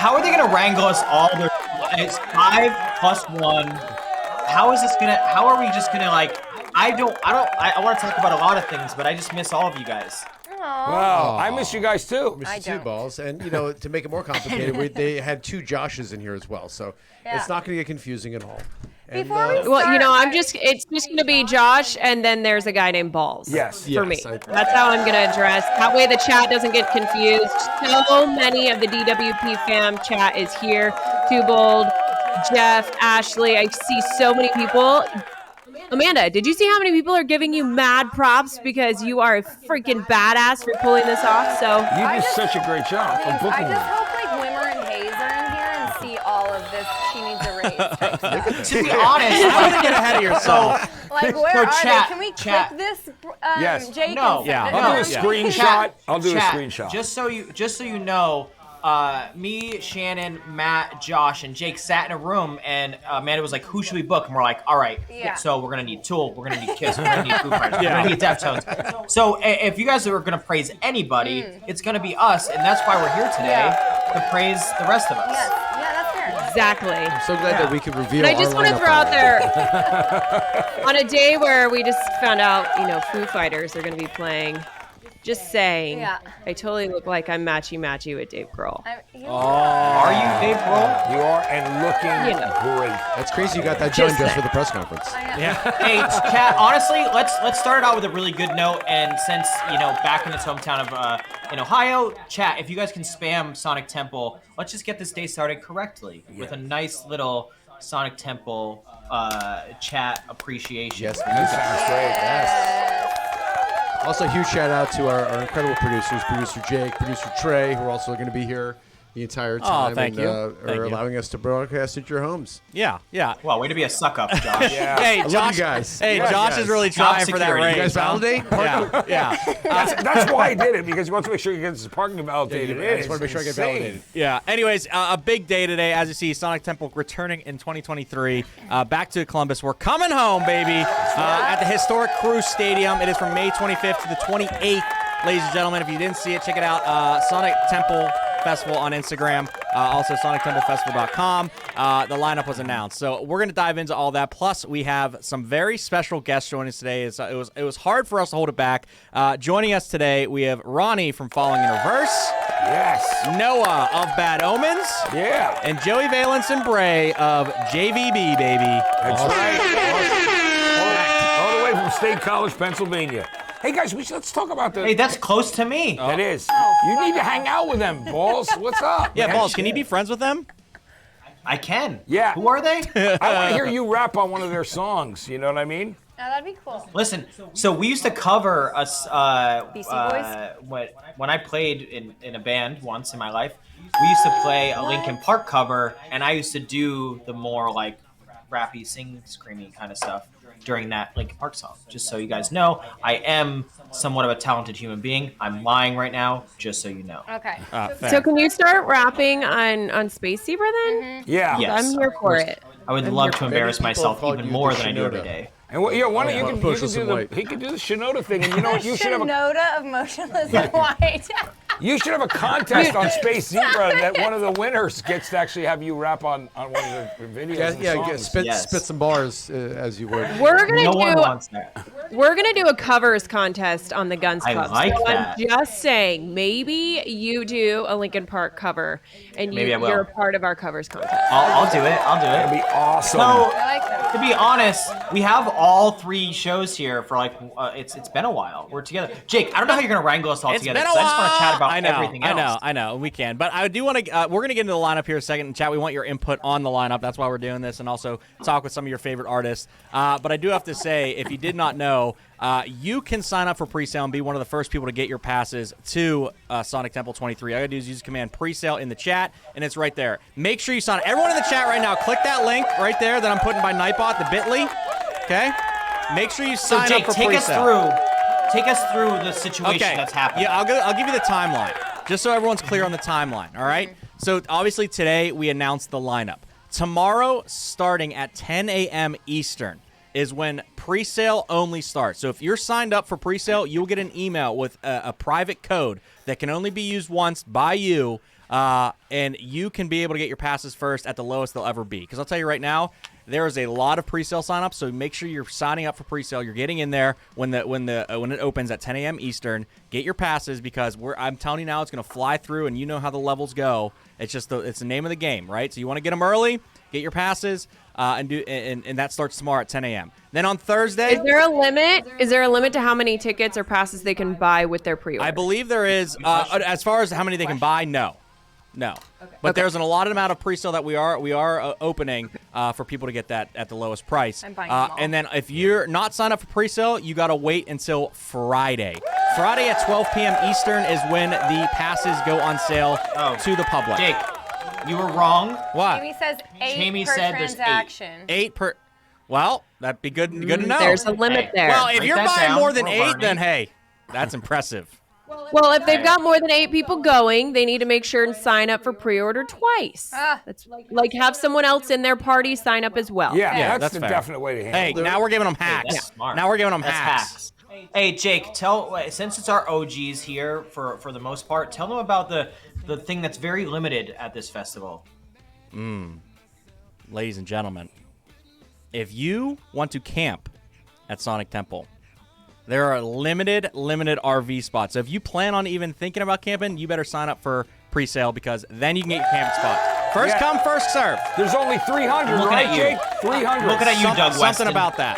how are they gonna wrangle us all? It's 5 plus 1. How is this gonna? How are we just gonna like? I want to talk about a lot of things, but I just miss all of you guys. Well, I miss you guys too. I miss you too, Balls. And to make it more complicated, they had 2 Joshes in here as well, so it's not going to get confusing at all. And, Well, it's just going to be Josh, and then there's a guy named Balls. Yes. For me. That's how I'm going to address. That way the chat doesn't get confused. So many of the DWP fam chat is here. Twobold, Jeff, Ashley. I see so many people. Amanda, did you see how many people are giving you mad props because you are a freaking badass for pulling this off? So you do such a great job for booking I just hope Wimmer and Hayes are in here and see all of this. She needs a raise type stuff. To be honest, I'm gonna get ahead of yourself. Like, where are they? Can we click this? Yes. Jake No. and Yeah. I'll do a screenshot. I'll do a screenshot. Just so you know, me, Shannon, Matt, Josh, and Jake sat in a room, and Amanda was like, "Who should we book?" And we're like, "All right, so we're gonna need Tool, we're gonna need Kiss, we're gonna need Foo Fighters, we're gonna need Deftones." So if you guys are gonna praise anybody, it's gonna be us, and that's why we're here today to praise the rest of us. Yes. Yeah, that's fair. exactly. I'm so glad that we could reveal. And I just want to lineup throw out already. there, on a day where we just found out, Foo Fighters are going to be playing. Just saying, I totally look like I'm matchy with Dave Grohl. Are you Dave Grohl? You are, and looking great. That's crazy. You got that done just for the press conference. Hey, chat. Honestly, let's start it out with a really good note. And since back in its hometown of in Ohio, chat. If you guys can spam Sonic Temple, let's just get this day started correctly with a nice little Sonic Temple chat appreciation. Yes, that sounds great. Yes. Also, a huge shout out to our incredible producers, producer Jake, producer Trey, who are also going to be here the entire time. Thank you. Are allowing us to broadcast at your homes. Yeah. Well, way to be a suck up, Josh. Hey, I Josh, love you guys. Hey, Josh is really trying for that raise. You guys validate? Yeah. That's why I did it, because he wants to make sure he gets his parking validated. I just want to make sure I get validated. Yeah. Anyways, a big day today. As you see, Sonic Temple returning in 2023. Back to Columbus. We're coming home, baby. At the historic Crew Stadium. It is from May 25th to the 28th. Ladies and gentlemen, if you didn't see it, check it out. Sonic Temple Festival on Instagram. Also, SonicTempleFestival.com. The lineup was announced. So we're going to dive into all that. Plus, we have some very special guests joining us today. It was hard for us to hold it back. Joining us today, we have Ronnie from Falling in Reverse. Yes. Noah of Bad Omens. Yeah. And Joey Valence and Bray of JVB, baby. That's right. All the way from State College, Pennsylvania. Hey, guys, let's talk about the... Hey, that's close to me. It is. You need to hang out with them, Balls. What's up? Yeah, man? Balls, can you be friends with them? I can. Yeah. Who are they? I want to hear you rap on one of their songs. You know what I mean? Yeah, that'd be cool. Listen, so we used to cover Beastie Boys? When I played in a band once in my life, we used to play a Linkin Park cover, and I used to do the more like rappy, screamy kind of stuff during that Linkin Park song. Just so you guys know, I am somewhat of a talented human being. I'm lying right now, just so you know. Okay. So can you start rapping on Space Zebra then? Yeah. Yes, I'm here for it. I would love to embarrass Many people myself call even you more the than I do every Shinoda. day. And why don't you can Motionless do and White. he could do the Shinoda thing, and you should have a Shinoda of Motionless and White. you should have a contest on Space Zebra that one of the winners gets to actually have you rap on one of the videos. and songs. Spit some bars as you would. We're gonna No one wants that. We're gonna do a covers contest on the Guns I Club. like so that. I'm just saying, maybe you do a Linkin Park cover, and Maybe I will. you're a part of our covers contest. I'll do it. That'd be awesome. So, I like that. to be honest, we have all 3 shows here for like it's been a while. We're together. Jake, I don't know how you're gonna wrangle us all It's together. been a 'Cause I just want to chat while. about everything else. I know, we can. But I do want to, we're going to get into the lineup here in a second. And chat, we want your input on the lineup. That's why we're doing this. And also talk with some of your favorite artists. But I do have to say, if you did not know, you can sign up for pre-sale and be one of the first people to get your passes to Sonic Temple 23. All you got to do is use the command pre-sale in the chat, and it's right there. Make sure you sign up. Everyone in the chat right now, click that link right there that I'm putting by Nightbot, the bit.ly. Okay? Make sure you So sign Jake, up for take pre-sale. Take us through the situation that's happening. Yeah, I'll give you the timeline, just so everyone's clear on the timeline, all right? So, obviously, today we announced the lineup. Tomorrow, starting at 10 a.m. Eastern, is when pre-sale only starts. So, if you're signed up for pre-sale, you'll get an email with a private code that can only be used once by you and you can be able to get your passes first at the lowest they'll ever be. Because I'll tell you right now, there is a lot of pre-sale signups, so make sure you're signing up for pre-sale. You're getting in there when it opens at 10 a.m. Eastern. Get your passes because I'm telling you now, it's going to fly through, and you know how the levels go. It's just it's the name of the game, right? So you want to get them early, get your passes, and that starts tomorrow at 10 a.m. Then on Thursday, is there a limit? Is there a limit to how many tickets or passes they can buy with their pre-order? I believe there is. As far as how many they can buy, no. But there's an allotted amount of pre-sale that we are opening for people to get that at the lowest price. I'm buying them all. And then if you're not signed up for pre-sale, you got to wait until Friday. Friday at 12 p.m. Eastern is when the passes go on sale to the public. Jake, you were wrong. What? Jamie says 8 Jamie per said there's transaction. 8 per. Well, that'd be good to know. There's a limit there. Well, if Write you're that buying down. more than We're 8, learning. then hey, that's impressive. Well, if they've got more than 8 people going, they need to make sure and sign up for pre-order twice. That's like have someone else in their party sign up as well. Yeah, that's the fair. definite way to handle Hey, it. now we're giving them hacks. That's smart. Now we're giving them That's hacks. Hey, Jake, since it's our OGs here for the most part, tell them about the thing that's very limited at this festival. Ladies and gentlemen, if you want to camp at Sonic Temple, there are limited RV spots. So if you plan on even thinking about camping, you better sign up for pre-sale because then you can get your camp spot. First come, first serve. There's only 300, Looking right, at you. Jake? 300. Looking at you, Doug Weston. Something about that.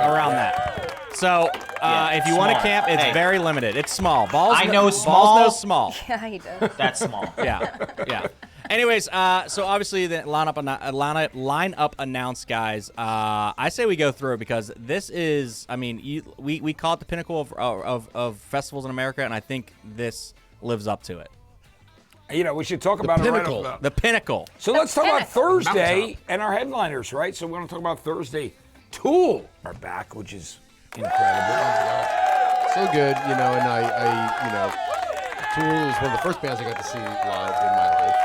Around that. So if you want to small. camp, it's Hey. very limited. It's small. Balls know Balls small. knows small. Yeah, he does. That's small. Yeah. Anyways, so obviously the lineup announced, guys. I say we go through it because this is, I mean, we call it the pinnacle of festivals in America, and I think this lives up to it. You know, we should talk about pinnacle. it right off The pinnacle. So let's talk about pinnacle. Thursday and our headliners, right? So we want to talk about Thursday. Tool are back, which is incredible. So good, you know, and I Tool is one of the first bands I got to see live in my life.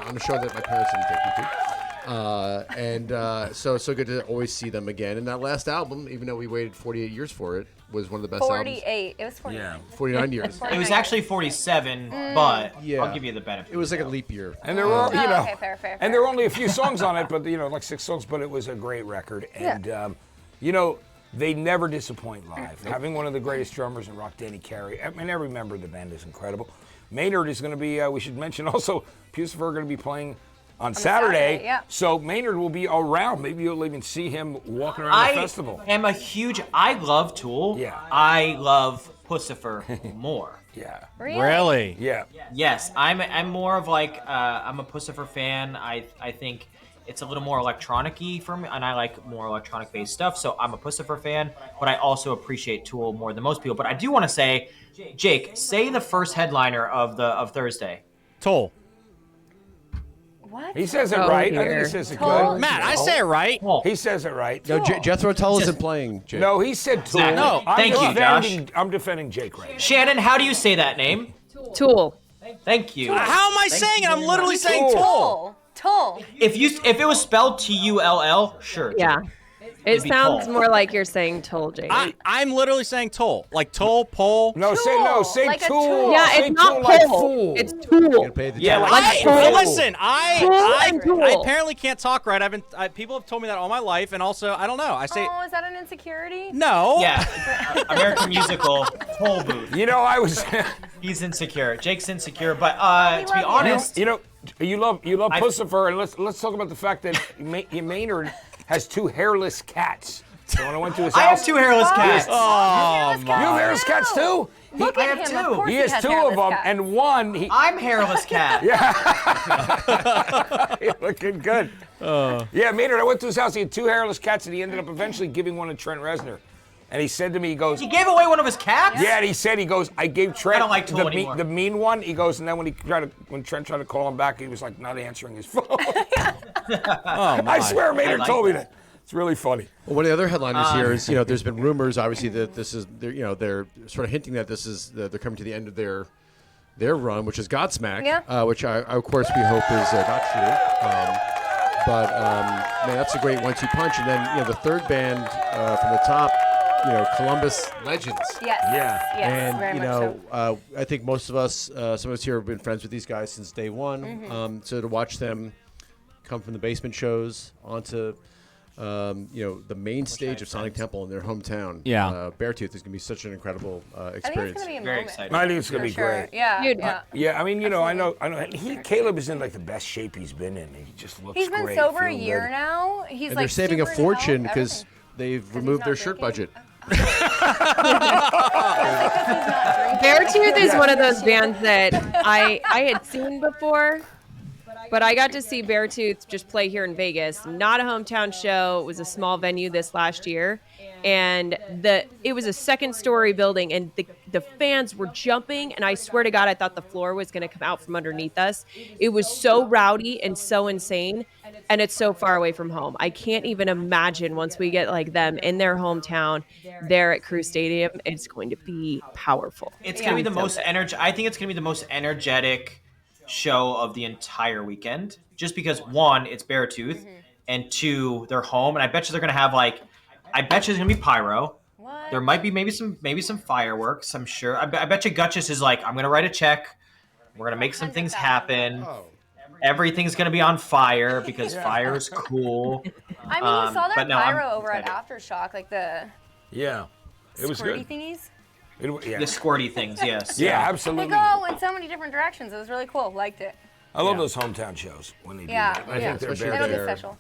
On a show that my parents didn't take me to. So good to always see them again. And that last album, even though we waited 48 years for it, was one of the best albums. 48. It was 48. Yeah. 49 years. It was actually 47, but Yeah. I'll give you the benefit. It was like a leap year. And there were, okay, fair. and there were only a few songs on it, but like 6 songs. But it was a great record, and they never disappoint live. Having one of the greatest drummers in rock, Danny Carey. I mean, every member of the band is incredible. Maynard is going to be. We should mention also, Pucifer are going to be playing on Saturday. Yeah. So Maynard will be around. Maybe you'll even see him walking around the festival. I love Tool. Yeah. I love Pucifer more. Yeah. Really? Yeah. Yes, I'm more of like I'm a Pucifer fan. I think it's a little more electronic-y for me, and I like more electronic-based stuff. So I'm a Pucifer fan, but I also appreciate Tool more than most people. But I do want to say, Jake, say the first headliner of Thursday. Toll. What? He says it Oh, right. I think dear. he says it Toll? good. Matt, I say it right. Tool. He says it right. No, Jethro Tull isn't playing, Jake. No, he said Tool. Zach, no, thank you, Josh. I'm defending Jake right now. Shannon, how do you say that name? Tool. Thank you. How am I saying it? I'm literally saying Toll. Toll. Toll. If it was spelled Tull, sure. Yeah. It be sounds Toll. more like you're saying Toll, Jake. I'm literally saying toll. Like toll, pole. No, say like a Tool. tool. Yeah, Say it's not Tool like Toll. fool. It's Tool. Gotta pay the Yeah, tax. like Tool. Listen, Tool I and Tool. apparently can't talk right. People have told me that all my life, and also I don't know. I say Oh, is that an insecurity? no. Yeah, American Musical, Toll Booth. You know, I was. He's insecure. Jake's insecure, but to be love you. honest, you love Pucifer, and let's talk about the fact that Maynard has 2 hairless cats. So when I went to his I house, have 2 hairless cats. Oh you have hairless cats too. Look I at have him. two. Of course He has 2 of hairless them, cats. and one. I'm hairless cat. You're looking good. Yeah, Maynard. I went to his house. He had 2 hairless cats, and he ended up eventually giving one to Trent Reznor. And he said to me, he goes, He gave away one of his cats? yeah, and he goes, I gave Trent I don't like Tool anymore. the mean one. He goes, and then when Trent tried to call him back, he was like not answering his phone. Oh my. I swear, Maynard like told me that. that. It's really funny. Well, one of the other headliners here is, there's been rumors, obviously, that this is, they're sort of hinting that they're coming to the end of their run, which is Godsmack, which of course we hope is not true. But man, that's a great 1-2 punch. And then the third band from the top Columbus legends. Yes. Yeah. Yes. And very much so. I think most of us, some of us here have been friends with these guys since day one. Mm-hmm. So to watch them come from the basement shows onto, the main stage of Sonic Temple in their hometown, Beartooth is going to be such an incredible I think it's experience. gonna be a Very moment. excited. I think it's gonna For be sure. great. Yeah. Dude, yeah. Yeah, I mean, I know. Caleb is in like the best shape he's been in. He just looks He's great. been sober a feeling year good. now. He's And like they're saving a super into fortune health, because everything. they've he's removed their not shirt drinking? budget. Beartooth is one of those bands that I had seen before, but I got to see Beartooth just play here in Vegas. Not a hometown show. It was a small venue this last year. And it was a second-story building, and the fans were jumping, and I swear to God, I thought the floor was going to come out from underneath us. It was so rowdy and so insane, and it's so far away from home. I can't even imagine once we get like them in their hometown, there at Crew Stadium, it's going to be powerful. It's gonna be the most I think it's gonna be the most energetic show of the entire weekend. Just because one, it's Beartooth, and two, they're home, and I bet you they're gonna have I bet you there's gonna be pyro. What? There might be maybe some fireworks. I'm sure. I bet you Gutchess is like, I'm gonna write a check. We're gonna make some things happen. Everything's gonna be on fire because fire is cool. I mean, you saw that but no, I'm pyro over at excited. Aftershock, like the Yeah, it was squirty good. thingies. Yeah. The squirty things, yes. Yeah, They absolutely. go in so many different directions. It was really cool. Liked it. I love those hometown shows when they do Yeah, that. I yeah. think they're Especially It'll very. be special.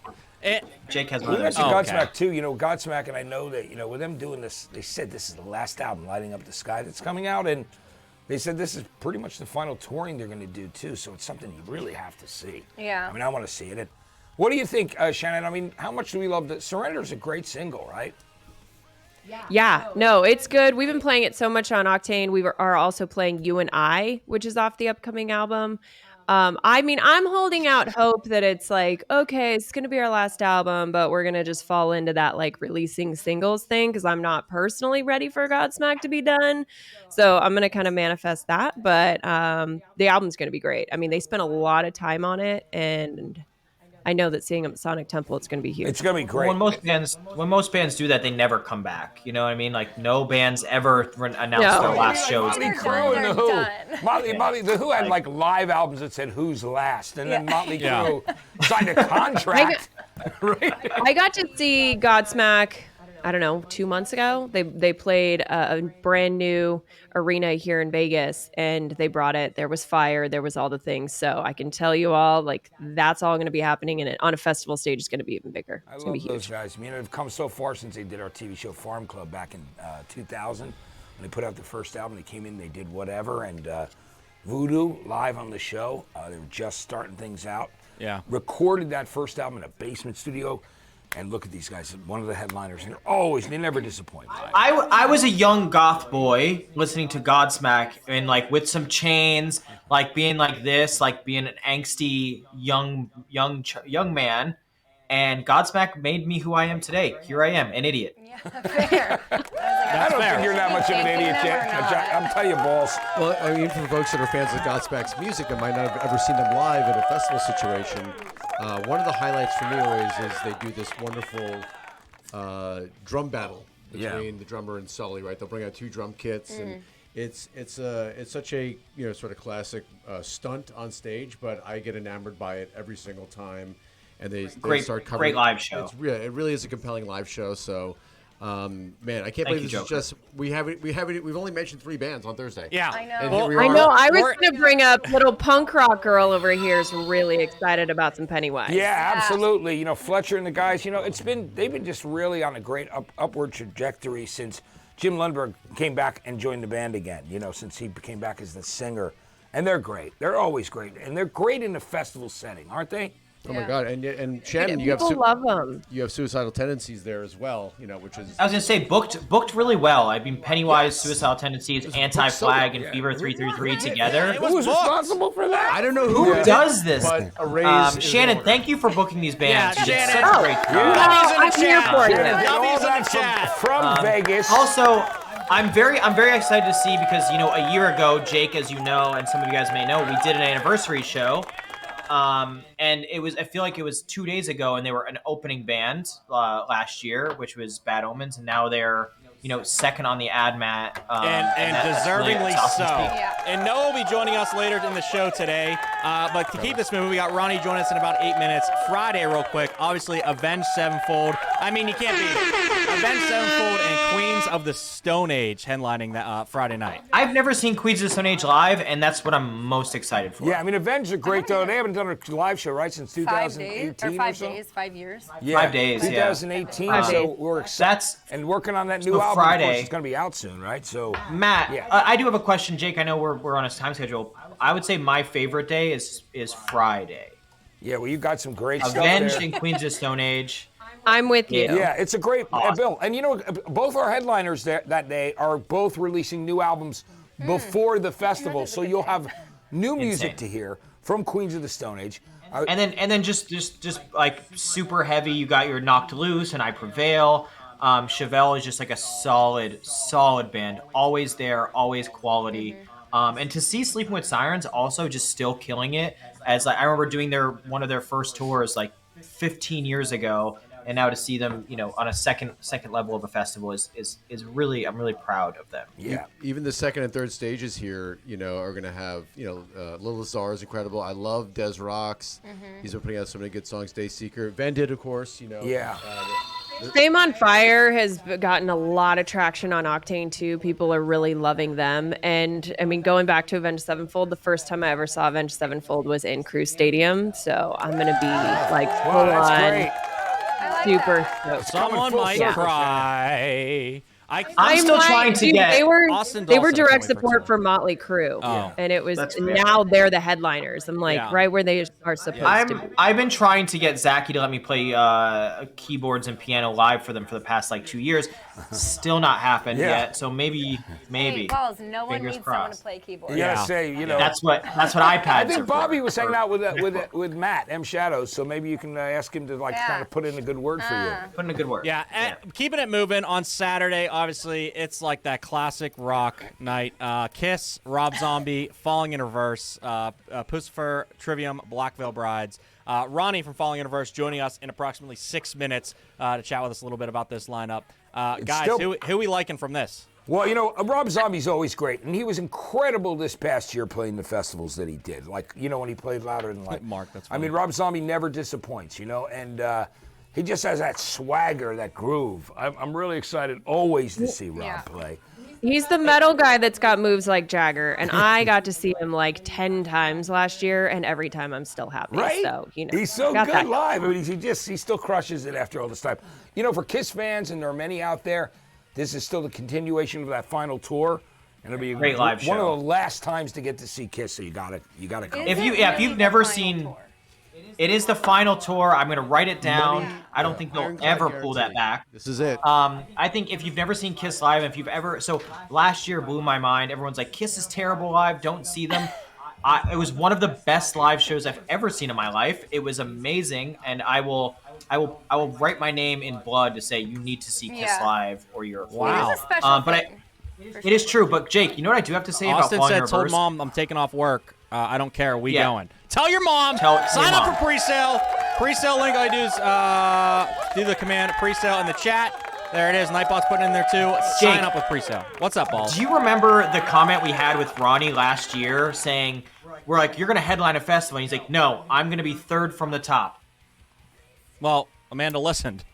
Jake has We one. mentioned Oh, okay. Godsmack too. Godsmack, and I know that with them doing this, they said this is the last album, Lighting Up the Sky, that's coming out, and they said this is pretty much the final touring they're going to do too. So it's something you really have to see. Yeah. I mean, I want to see it. And what do you think, Shannon? I mean, how much do we love that? Surrender's a great single, right? Yeah, no, it's good. We've been playing it so much on Octane. We are also playing You and I, which is off the upcoming album. I mean, I'm holding out hope that it's like, okay, it's going to be our last album, but we're going to just fall into that like releasing singles thing because I'm not personally ready for Godsmack to be done. So I'm going to kind of manifest that. But the album's going to be great. I mean, they spent a lot of time on it, and I know that seeing them at Sonic Temple, it's going to be huge. It's going to be great. When most bands do that, they never come back. You know what I mean? Like no bands ever announce No. their last shows. Motley They're Crue done, and the they're Who. done. Motley, the Who had like live albums that said "Who's Last," and then Motley Yeah. Crue signed a contract. I got to see Godsmack, I don't know, 2 months ago. They played a brand new arena here in Vegas, and they brought it. There was fire. There was all the things. So I can tell you all, like, that's all going to be happening. And on a festival stage, it's going to be even bigger. I It's going love to be those huge. guys. I mean, they've come so far since they did our TV show Farm Club back in 2000. When they put out the first album, they came in, they did whatever, and Voodoo live on the show. They were just starting things out. Yeah. Recorded that first album in a basement studio, and look at these guys. One of the headliners, and they never disappoint. Live. I was a young goth boy listening to Godsmack and like with some chains, like being like this, like being an angsty young man. And Godsmack made me who I am today. Here I am, an idiot. Yeah, fair. I don't fair. think you're that much of an Taking idiot them or yet. not? I'm telling you, balls. Well, I mean, for folks that are fans of Godsmack's music that might not have ever seen them live in a festival situation, one of the highlights for me always is they do this wonderful drum battle between the drummer and Sully. Right, they'll bring out 2 drum kits, and it's such a sort of classic stunt on stage, but I get enamored by it every single time. And they start covering. Great live show. It really is a compelling live show. So. Man, I can't believe this you, is just we've only mentioned 3 bands on Thursday. Yeah. I know. And Well, here we I are. know. I was Or- going to bring up little punk rock girl over here is really excited about some Pennywise. Yeah, absolutely. Fletcher and the guys, they've been just really on a great upward trajectory since Jim Lundberg came back and joined the band again, since he came back as the singer. And they're great. They're always great. And they're great in a festival setting, aren't they? Oh my God! And Shannon, you have People love them. you have Suicidal Tendencies there as well. Which is I was gonna say booked really well. I mean, Pennywise, Suicidal Tendencies, Anti-Flag, and Fever 333 together. Who's responsible for that? I don't know Who does this? but a raise. is Shannon, in order. thank you for booking these bands. Yeah, You did Shannon. such a great job. Gubby's in the I'm here chat. for it. And all Gubby's in that the chat. from Vegas. Also, I'm very excited to see because a year ago, Jake, as you know, and some of you guys may know, we did an anniversary show. And I feel like it was 2 days ago, and they were an opening band last year, which was Bad Omens, and now they're second on the ad mat. And that's really deservingly awesome so. to see. Yeah. And Noah will be joining us later in the show today. But to keep this moving, we got Ronnie joining us in about 8 minutes. Friday, real quick, obviously, Avenged Sevenfold. I mean, you can't beat it. Avenged Sevenfold and Queens of the Stone Age headlining that Friday night. I've never seen Queens of the Stone Age live, and that's what I'm most excited for. Yeah, I mean, Avenged are great, though. They haven't done a live show, right, since 2018 5 so? days, 5 years. Yeah, 5 days, yeah. 2018, 5 so days. we're excited. That's And working on that new So album, of Friday- course, it's going to be out soon, right? So Matt. Yeah. I do have a question, Jake. I know we're on a time schedule. I would say my favorite day is Friday. yeah, well, you got some great stuff Avenged there. and Queens of the Stone Age. I'm with you. Yeah, it's a great Awesome. bill. And both our headliners that day are both releasing new albums before the festival, so you'll have new music Insane. to hear from Queens of the Stone Age. And then just like super heavy. You got your Knocked Loose and I Prevail. Chevelle is just like a solid band. Always there, always quality. And to see Sleeping with Sirens also just still killing it. As like I remember doing one of their first tours like 15 years ago, and now to see them, on a second level of a festival is really, I'm really proud of them. Yeah. Even the second and third stages here, are going to have, Lil Lazar is incredible. I love Des Rocks. He's been putting out so many good songs. Dayseeker. Vendit, of course, Yeah. Fame on Fire has gotten a lot of traction on Octane too. People are really loving them. And I mean, going back to Avenged Sevenfold, the first time I ever saw Avenged Sevenfold was in Crew Stadium. So I'm going to be like full Wow, that's on great. super stoked. Someone full might circle. cry. I'm still trying to get. They were Austin they were Dawson direct can't wait for support tonight. for Motley Crue, Oh. and it was That's fair. now they're the headliners. I'm like Yeah. right where they are supposed to be. I've been trying to get Zachy to let me play keyboards and piano live for them for the past like 2 years. Still not happened Yeah. yet. So maybe. Hey, Balls, no one Fingers needs someone crossed. to play keyboard. You gotta Yeah. say, That's what iPads I are think Bobby for. was hanging out with Matt M Shadows, so maybe you can ask him to Yeah. kind of put in a good word for you. Put in a good word. Yeah, keeping it moving on Saturday. Obviously, it's like that classic rock night. Kiss, Rob Zombie, Falling in Reverse, Pussifer, Trivium, Black Veil Brides. Ronnie from Falling in Reverse joining us in approximately 6 minutes to chat with us a little bit about this lineup. Guys, still- who we liking from this? Well, Rob Zombie's always great, and he was incredible this past year playing the festivals that he did. Like, when he played Louder Than Life. Mark, that's I mean, funny. Rob Zombie never disappoints, and he just has that swagger, that groove. I'm really excited always to see Rob Yeah. play. He's the metal guy that's got moves like Jagger, and I got to see him like 10 times last year, and every time I'm still happy. Right? So He's so got good that. live. I mean, he still crushes it after all this time. For Kiss fans, and there are many out there, this is still the continuation of that final tour, and it'll be a Great live one show. of the last times to get to see Kiss. So you gotta come. If Is you- it yeah, if really you've the never final seen- tour? It is the final tour. I'm gonna write it down. I don't think they'll Ironclad ever pull that guarantee. back. This is it. I think if you've never seen Kiss live, if you've ever, so last year blew my mind. Everyone's like, Kiss is terrible live. Don't see them. It was one of the best live shows I've ever seen in my life. It was amazing, and I will write my name in blood to say you need to see Kiss Yeah. live or you're a fool. Wow. It is a special But thing. it is true. But Jake, you know what I do have to say Austin about Falling in said, told Reverse? Mom I'm taking off work. I don't care. We Yeah. going. Tell your mom. Tell Sign your up mom. for pre-sale. Pre-sale link all you do is do the command pre-sale in the chat. There it is. Nightbot's putting it in there too. Sign Jake. up with pre-sale. What's up, Balls? Do you remember the comment we had with Ronnie last year saying, we're like, you're going to headline a festival? And he's like, no, I'm going to be third from the top. Well, Amanda listened.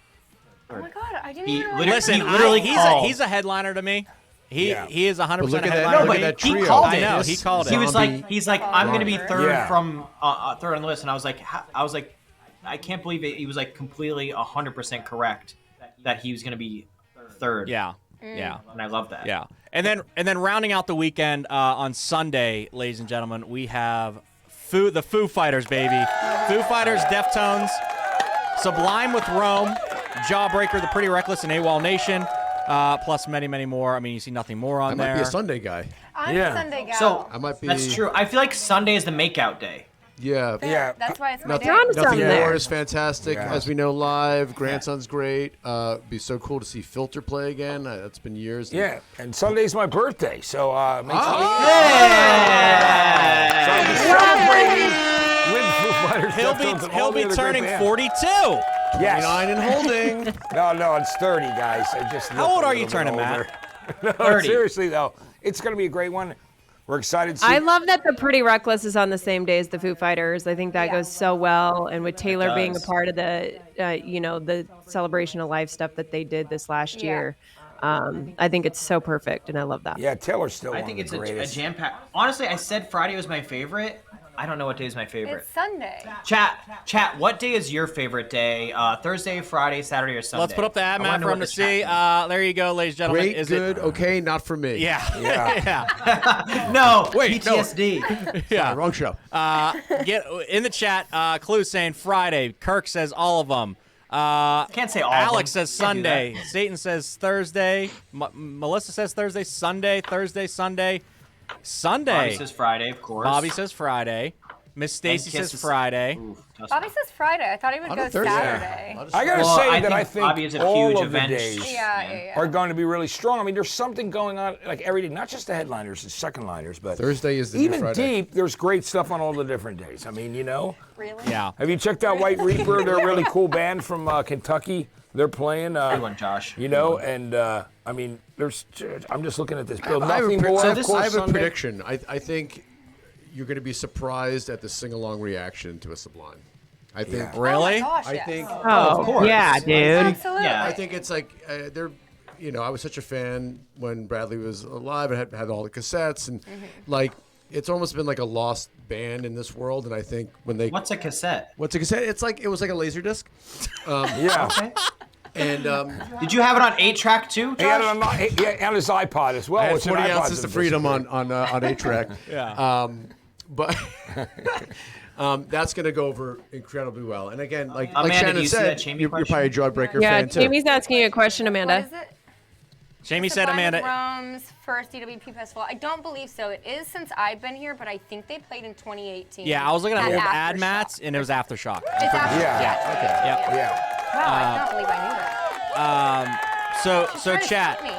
Oh my God, I didn't He even literally- realize Listen, He literally called. he's a headliner to me. He is 100% But look a at that- headliner. No, look but at that he trio. called I it. know, he called He it. was Zombie, like, I'm going to be third Yeah. from third on the list. And I was like, I can't believe it. He was like completely 100% correct that he was going to be third. Yeah, yeah. And I love that. Yeah, and then rounding out the weekend on Sunday, ladies and gentlemen, we have the Foo Fighters, baby. Foo Fighters, Deftones, Sublime with Rome, Jawbreaker, The Pretty Reckless, and AWOL Nation, plus many, many more. I mean, you see nothing more on I there. might be a Sunday guy. I'm Yeah. a Sunday gal. So I might be. that's true. I feel like Sunday is the makeout day. Yeah. Yeah. That's why it's my Nothing, day. John's on nothing there. more is fantastic. Yeah. As we know, live. Grandson's great. Be so cool to see Filter play again. That's been years. Yeah, and Sunday's my birthday, so make sure Yeah. so I'll be celebrating with Foo Fighters. He'll Deftones, and all he'll the be other great turning bands. 42. Yes. 29 and holding. No, it's 30, guys. I just How look old a are you little bit turning, older. Matt? No, 30. seriously, though. It's going to be a great one. We're excited to see I love that the Pretty Reckless is on the same day as the Foo Fighters. I think that goes so well, and with Taylor being a does. part of the, the celebration of life stuff that they did this last year, I think it's so perfect, and I love that. Yeah, Taylor's still I one think of it's the a greatest. jam pack. Honestly, I said Friday was my favorite. I don't know what day is my favorite. It's Sunday. Chat. What day is your favorite day? Thursday, Friday, Saturday, or Sunday? Let's put up the ad, I Matt, wanna know for what him to the chat see. thinks. There you go, ladies and gentlemen. Great, Is good, it? okay, not for me. Yeah. Yeah. No, Wait, no. PTSD. Yeah. Wrong show. Get in the chat. Clue saying Friday. Kirk says all of them. Can't say all of Alex them. says Can't do that. Sunday. Satan says Thursday. Melissa says Thursday. Sunday. Thursday. Sunday. Sunday. Bobby says Friday, of course. Bobby says Friday. Miss Stacy Kiss says is- Friday. Ooh, tough. Bobby says Friday. I thought he would On go a Thursday. Saturday. I got to Well, say I that think I think Bobby is a all huge of the event. days Yeah. are going to be really strong. I mean, there's something going on like every day, not just the headliners, the second liners, but Thursday is the new even Friday. deep. There's great stuff on all the different days. I mean, Really? Yeah. have you checked out White Reaper? They're a really cool band from Kentucky. They're playing. Good one, Josh. And I mean, I'm just looking at this bill. I have Nothing a, more. I Of have course, a Sunday. prediction. I think you're going to be surprised at the sing-along reaction to a Sublime. I think. Yeah. Really? Oh my gosh, I yes. think. of course. yeah, dude. Absolutely. Yeah. I think it's like they're. I was such a fan when Bradley was alive and had all the cassettes and like it's almost been like a lost band in this world. And I think when they What's a cassette? what's a cassette? It was like a laser disc. Yeah. Okay. And Did you have it on 8-track too, He had it Josh? on his iPod as well. I had which an 40 iPod's ounces a to freedom disc. on 8-track. Yeah. But that's going to go over incredibly well. And again, like Amanda, do Shannon you see said, that Jamie you're probably a Jawbreaker Yeah, fan too. Jamie's asking you a question, What Amanda. is it? Jamie said Sublime is Amanda. Rome's first DWP festival. I don't believe so. It is since I've been here, but I think they played in 2018. Yeah, I was looking at old ad Aftershock. mats, and it was Aftershock. It's Aftershock. Yeah. Okay. Yep. Yeah. Wow, I cannot believe I knew that. So Trying to chat. trick me.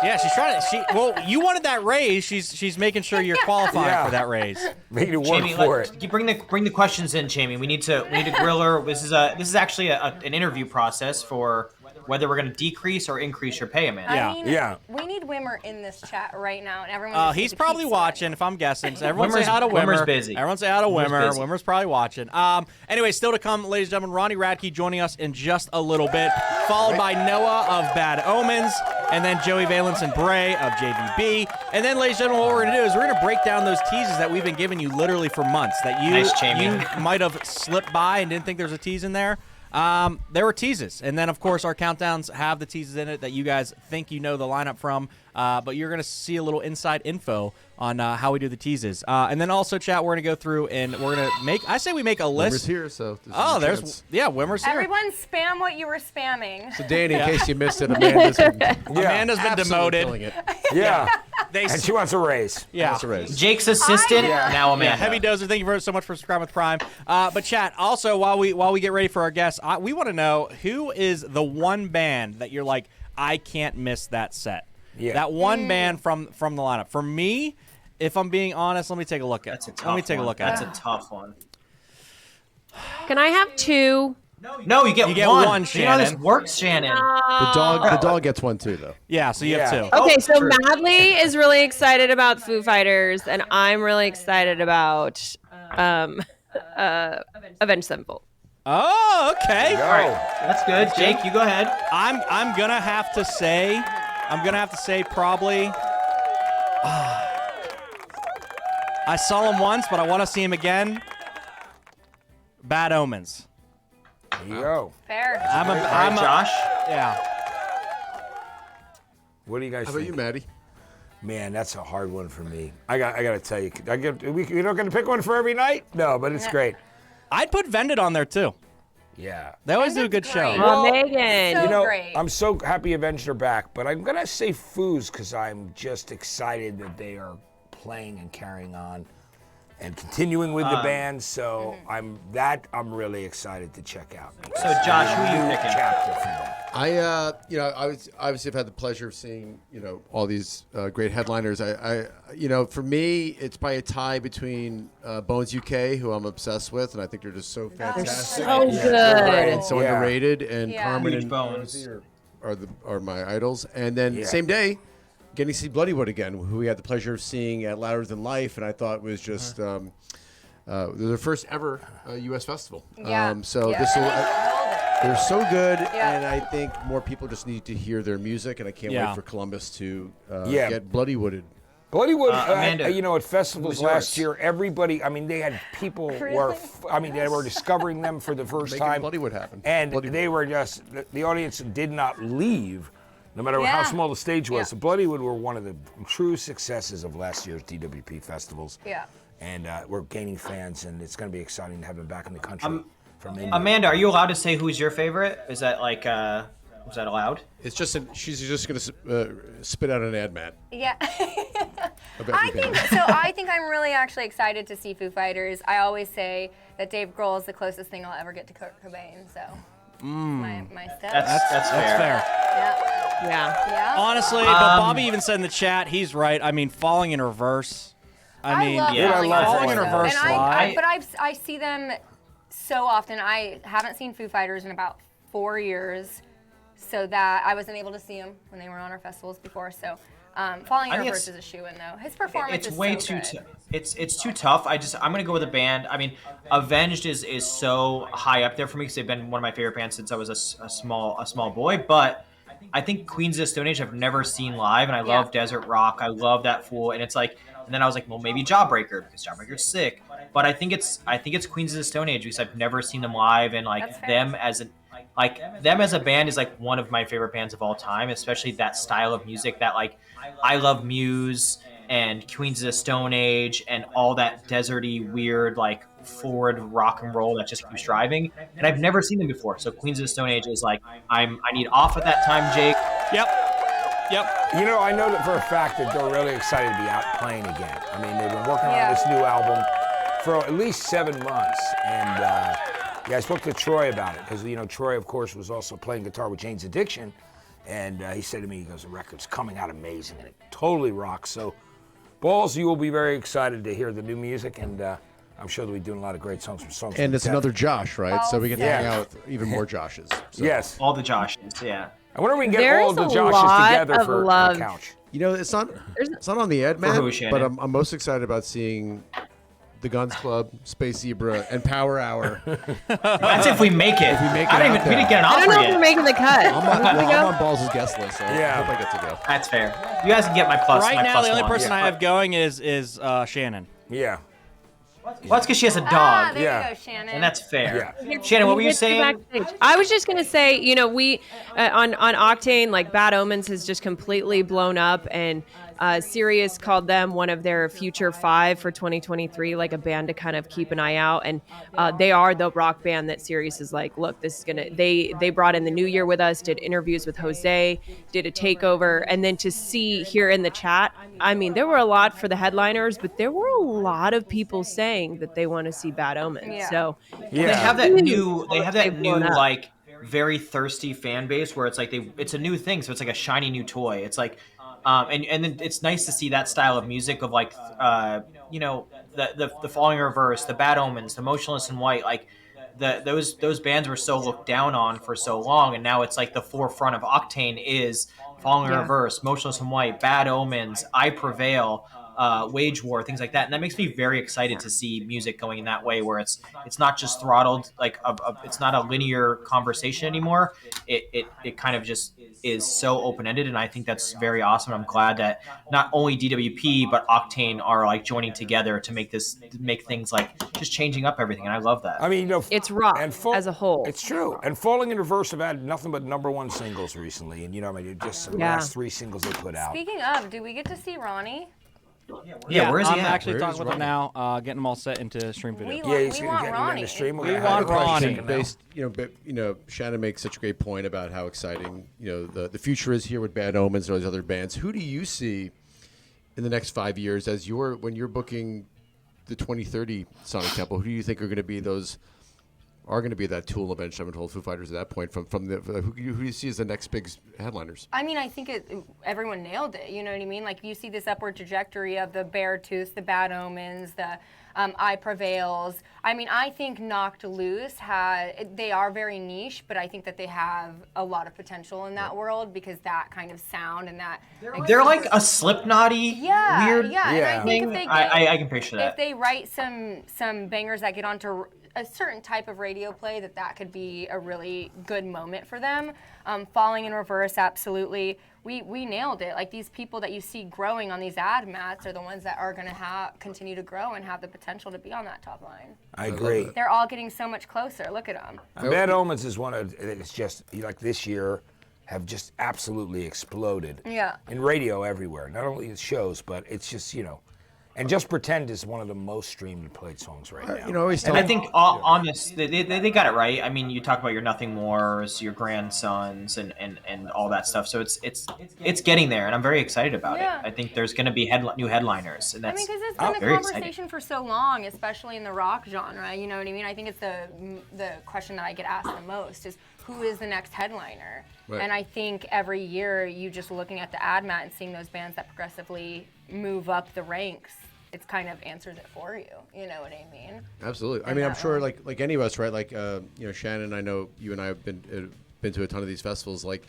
Yeah, she's trying to. Well, you wanted that raise. She's making sure you're qualified Yeah. for that raise. Made it work Jamie, for it. you bring the questions in, Jamie. We need to grill her. This is actually an interview process for whether we're going to decrease or increase your pay, Amanda. Yeah. I mean, Yeah. we need Wimmer in this chat right now, and everyone. just He's needs to probably keep watching, if I'm guessing. So everyone say Wimmer's- hi to Wimmer. Wimmer's busy. Everyone say hi to Wimmer's Wimmer. busy. Wimmer's probably watching. Anyway, still to come, ladies and gentlemen, Ronnie Radke joining us in just a little bit, followed by Noah of Bad Omens, and then Joey Valence and Bray of JVB. And then, ladies and gentlemen, what we're going to do is we're going to break down those teases that we've been giving you literally for months that Nice, Jamie. you might have slipped by and didn't think there was a tease in there. There were teases. And then, of course, our countdowns have the teases in it that you guys think you know the lineup from. But you're going to see a little inside info on how we do the teases. And then also, chat, we're going to go through and we're going to make, I say we make a Wimmer's list. here, so this is Oh, your there's, chance. yeah, Wimmer's here. Everyone spam what you were spamming. So Danny, in case you missed it, Amanda's been, Amanda's been absolutely demoted. killing it. Yeah. They, And she wants a raise. yeah. That's a raise. Jake's assistant, now Amanda. Yeah, Heavy Dozer, thank you so much for subscribing with Prime. But chat, also while we get ready for our guests, we want to know who is the one band that you're like, I can't miss that set. Yeah. That one band from the lineup. For me, if I'm being honest, let me take a look at That's a tough Let me take one. a look at That's it. a tough one. Can I have two? No, you get get one. one, You know how this Shannon. works, Shannon. The dog gets one too, though. Yeah, so you have Yeah. two. Oh, Okay, so true. Madly is really excited about Foo Fighters, and I'm really excited about Avenged Sevenfold. Oh, okay. Go. All right, that's good. Jake, you go ahead. I'm gonna have to say probably. I saw him once, but I want to see him again. Bad Omens. There you go. Fair. I'm All right, Josh. yeah. What do you guys How about think? you, Maddie? Man, that's a hard one for me. I got to tell you. You're not going to pick one for every night? No, but it's great. I'd put Vended on there too. Yeah. They always do a good Vended's show. great. Oh, Well, Megan. You know, great. I'm so happy Avenged are back, but I'm going to say Foos because I'm just excited that they are playing and carrying on. and continuing with the band. So I'm really excited to check out. So Josh, who are you New picking? chapter for that. I obviously have had the pleasure of seeing, all these great headliners. For me, it's by a tie between Bones UK, who I'm obsessed with, and I think they're just so fantastic. So good. And so Yeah. underrated. And Yeah. Carmen Huge and Bones. Rosie are my idols. And then same day, getting to see Bloodywood again, who we had the pleasure of seeing at Louder Than Life, and I thought was just they're their first ever U.S. festival. Yeah. So Yeah. this will. They're so good, Yeah. and I think more people just need to hear their music, and I can't wait for Columbus to get Bloodywooded. Bloodywood, Amanda, at festivals who's last yours? year, everybody, they had people they were discovering them for the first Making time. Bloodywood happen. And Bloodywood. they were just, the audience did not leave, no matter how small the stage was. Yeah. So Bloodywood were one of the true successes of last year's DWP festivals. Yeah. And we're gaining fans, and it's going to be exciting to have them back in the country from India. Amanda, are you allowed to say who's your favorite? Is that like, was that allowed? It's just she's just going to spit out an ad, Matt. Yeah. about your band. I think I'm really actually excited to see Foo Fighters. I always say that Dave Grohl is the closest thing I'll ever get to Kurt Cobain. So my step. That's fair. Yeah. Yeah. Yeah. Honestly, but Bobby even said in the chat, he's right. Falling in Reverse. I love yeah. Falling I love Falling in Reverse And live. but I see them so often. I haven't seen Foo Fighters in about 4 years, so that I wasn't able to see them when they were on our festivals before. So Falling in I think Reverse is a shoe-in though. His performance It's is way so too. good. It's too tough. I'm gonna go with a band. Avenged is so high up there for me because they've been one of my favorite bands since I was a small boy. But I think Queens of the Stone Age I've never seen live, and I love Desert Rock. I love that Fool, and it's like. And then I was like, well, maybe Jawbreaker because Jawbreaker's sick. But I think it's Queens of the Stone Age because I've never seen them live, and them as a band is like one of my favorite bands of all time, especially that style of music that I love Muse and Queens of the Stone Age and all that deserty weird forward rock and roll that just keeps driving. And I've never seen them before, so Queens of the Stone Age is I need off at that time, Jake. Yep. I know that for a fact that they're really excited to be out playing again. They've been working on this new album for at least 7 months. And I spoke to Troy about it because, Troy, of course, was also playing guitar with Jane's Addiction. And he said to me, he goes, the record's coming out amazing and it totally rocks. So, Balls, you will be very excited to hear the new music. And I'm sure they'll be doing a lot of great songs. And it's another Josh, right? So we get to hang Yeah. out with even more Joshes. So. Yes. All the Joshes, yeah. I wonder if we can get There's all the a Joshes lot together of for love. the couch. It's not on the ad, Matt, who, Shannon? but I'm most excited about seeing the Guns Club, Space Zebra, and Power Hour. That's if we make it. If we make it I don't out even. We there. didn't get an I offer don't know if yet. we're making the cut. I'm on Balls' guest list, so I hope I get to go. That's fair. You guys can get my plus. Right my now, plus the only one. person I have going is Shannon. Yeah. Well, that's because she has a dog, Ah, there Yeah. you go, Shannon. and that's fair. Yeah. Shannon, what were you Get to saying? backstage. I was just gonna say, we on Octane, Bad Omens has just completely blown up, and Sirius called them one of their future 5 for 2023, like a band to kind of keep an eye out. And they are the rock band that Sirius is like, look, this is gonna. They brought in the New Year with us, did interviews with Jose, did a takeover, and then to see here in the chat, there were a lot for the headliners, but there were a lot of people saying that they want to see Bad Omens. Yeah. So They have that new. They have that They've new blown up. very thirsty fan base where it's it's a new thing, so it's like a shiny new toy. It's and then it's nice to see that style of music of the Falling in Reverse, the Bad Omens, the Motionless in White, those bands were so looked down on for so long, and now it's the forefront of Octane is Falling in Reverse, Motionless in White, Bad Omens, I Prevail, Wage War, things like that, and that makes me very excited to see music going in that way, where it's not just throttled, it's not a linear conversation anymore. It kind of just is so open-ended, and I think that's very awesome. I'm glad that not only DWP but Octane are joining together to make things just changing up everything, and I love that. it's rock and as a whole. It's true. And Falling in Reverse have had nothing but #1 singles recently, and just the last 3 singles they put out. Speaking of, do we get to see Ronnie? Yeah, where is he I'm at? actually Where talking is with him now, getting them all set into stream video. We Yeah, he's want getting Ronnie. in the stream. We want Ronnie. Based, Shannon makes such a great point about how exciting, the future is here with Bad Omens and all these other bands. Who do you see in the next 5 years as when you're booking the 2030 Sonic Temple, who do you think are going to be that Tool, Avenged Sevenfold, Foo Fighters at that point? From the who do you see as the next big headliners? I mean, I think everyone nailed it. You know what I mean? Like, you see this upward trajectory of the Beartooths, the Bad Omens, the I Prevails. I mean, I think Knocked Loose they are very niche, but I think that they have a lot of potential in that world, because that kind of sound and that. They're like a Slipknotty weird yeah. And I think if they I can picture that. If they write some bangers that get onto a certain type of radio play, that could be a really good moment for them. Falling in Reverse, absolutely. We nailed it. Like, these people that you see growing on these ad mats are the ones that are going to continue to grow and have the potential to be on that top line. I agree. They're all getting so much closer. Look at them. Bad Omens is one of, it's just, like, this year have just absolutely exploded. Yeah. In radio everywhere. Not only in shows, but it's just, and Just Pretend is one of the most streamed and played songs right now. And I think on this, they got it right. I mean, you talk about your Nothing Mores, your Grandsons, and all that stuff. So it's getting there, and I'm very excited about it. I think there's going to be new headliners, and that's because it's been a very conversation exciting. for so long, especially in the rock genre. You know what I mean? I think it's the question that I get asked the most is, who is the next headliner? Right. And I think every year, you just looking at the ad mat and seeing those bands that progressively move up the ranks, it's kind of answers it for you. You know what I mean? Absolutely. I mean, I'm sure, like any of us, right? Like, Shannon, I know you and I have been to a ton of these festivals, like,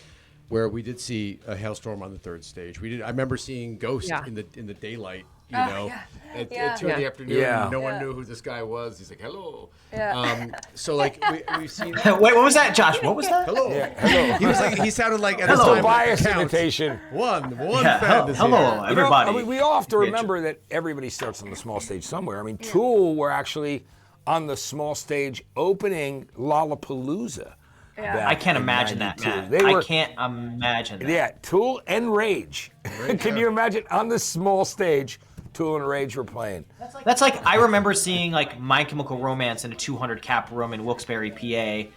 where we did see a Hailstorm on the third stage. I remember seeing Ghost in the daylight, at 2 in the afternoon. Yeah. And no one knew who this guy was. He's like, hello. Yeah. So, like, we've seen. Wait, what was that, Josh? What was that? Hello. Yeah, hello. He sounded like at That's the a time. bias imitation. One fan. Hello, everybody. I mean, we all have to remember that everybody starts on the small stage somewhere. I mean, Tool were actually on the small stage opening Lollapalooza. Yeah. I can't imagine that, man. I can't imagine that. Yeah, Tool and Rage. Can you imagine on the small stage? Tool and Rage were playing. That's like, I remember seeing like My Chemical Romance in a 200 cap room in Wilkes-Barre, PA,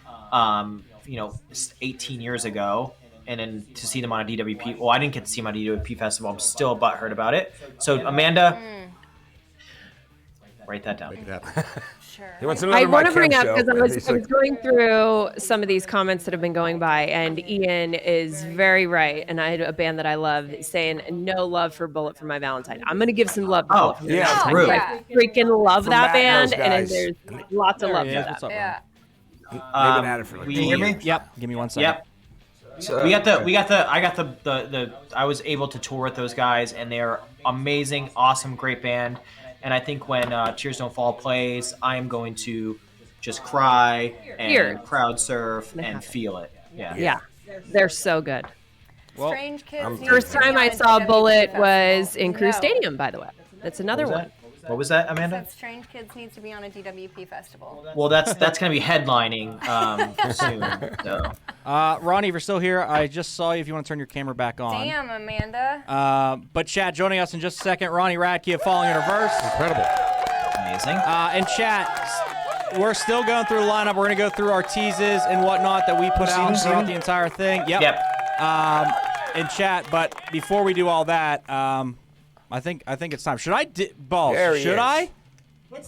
18 years ago, and then to see them on a DWP. Well, I didn't get to see them on a DWP festival. I'm still butthurt about it. So Amanda, write that down. Make it happen. Sure. He wants another I want to Mike bring Kemp up, show. because I was going through some of these comments that have been going by, and Ian is very right. And I had a band that I love saying, no love for Bullet for My Valentine. I'm going to give some love to Bullet for My Valentine. true. I freaking love that Matt and band, those and guys. there's lots of love for What's that. up, Yeah. They've been at it for like Can 2 you hear me? years. Yep. Give me 1 second. Yep. I was able to tour with those guys, and they're amazing, awesome, great band. And I think when Tears Don't Fall plays, I am going to just cry and crowd surf and feel it. Yeah, they're so good. Strange Kids. First time I saw Bullet was in Crew Stadium, by the way. That's another one. What was that, Amanda? Strange Kids needs to be on a DWP festival. Well, that's going to be headlining soon. So. Ronnie, if you're still here, I just saw you. If you want to turn your camera back on. Damn, Amanda. But chat, joining us in just a second, Ronnie Radke of Falling in Reverse. Incredible. Amazing. And chat, we're still going through the lineup. We're going to go through our teases and whatnot that we put out throughout the entire thing. Yep. In chat, but before we do all that, I think it's time. Should I? Balls. Should I?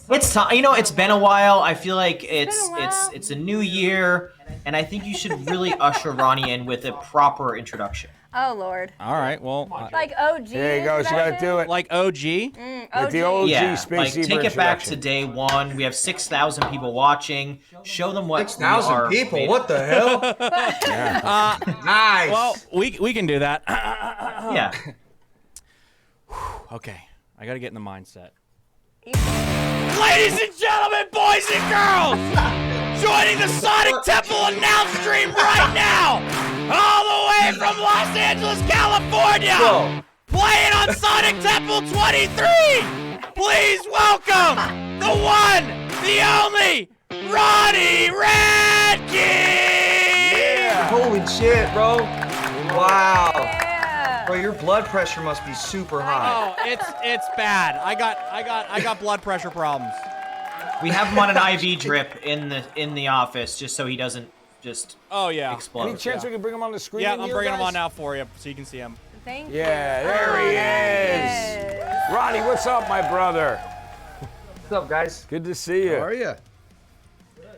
It's time. It's been a while. I feel like it's a new year, and I think you should really usher Ronnie in with a proper introduction. Oh Lord. All right. Well, Like OG. There you go. She got to do it. like OG. Like the OG Space like Zebra take it back to introduction. day one. We have 6,000 people watching. Show them what 6,000 people. What the hell? Nice. Well, we can do that. Yeah. Okay, I gotta get in the mindset. Ladies and gentlemen, boys and girls, joining the Sonic Temple announce stream right now, all the way from Los Angeles, California, playing on Sonic Temple 23. Please welcome the one, the only, Ronnie Radke. Holy shit, bro. Wow. Yeah. Bro, your blood pressure must be super high. Oh, it's bad. I got blood pressure problems. We have him on an IV drip in the office just so he doesn't just explode. Any chance we can bring him on the screen? Yeah, in I'm here, bringing him guys? on now for you so you can see him. Thank you. Yeah, there he is. Ronnie, what's up, my brother? What's up, guys? Good to see you. How are you?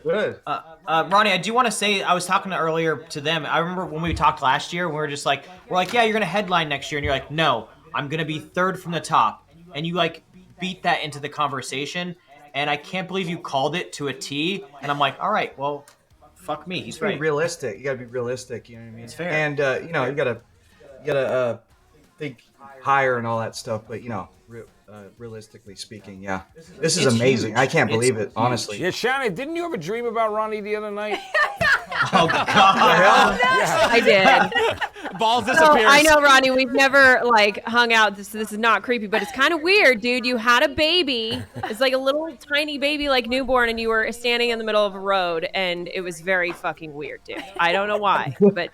Good. Ronnie, I do want to say, I was talking earlier to them. I remember when we talked last year, we were like, yeah, you're going to headline next year. And you're like, no, I'm going to be third from the top. And you like beat that into the conversation. And I can't believe you called it to a T. And I'm like, all right, well, fuck me. He's Be right. realistic. You gotta be realistic. You know what I mean? It's fair. And you gotta think higher and all that stuff. But realistically speaking, yeah, this is It's amazing. huge. I can't It's believe it, huge. honestly. Yeah, Shannon, didn't you have a dream about Ronnie the other night? Oh, God. I did. Balls So, disappears. I know, Ronnie, we've never like hung out. This is not creepy, but it's kind of weird, dude. You had a baby. It's like a little tiny baby, like newborn, and you were standing in the middle of a road, and it was very fucking weird, dude. I don't know why, but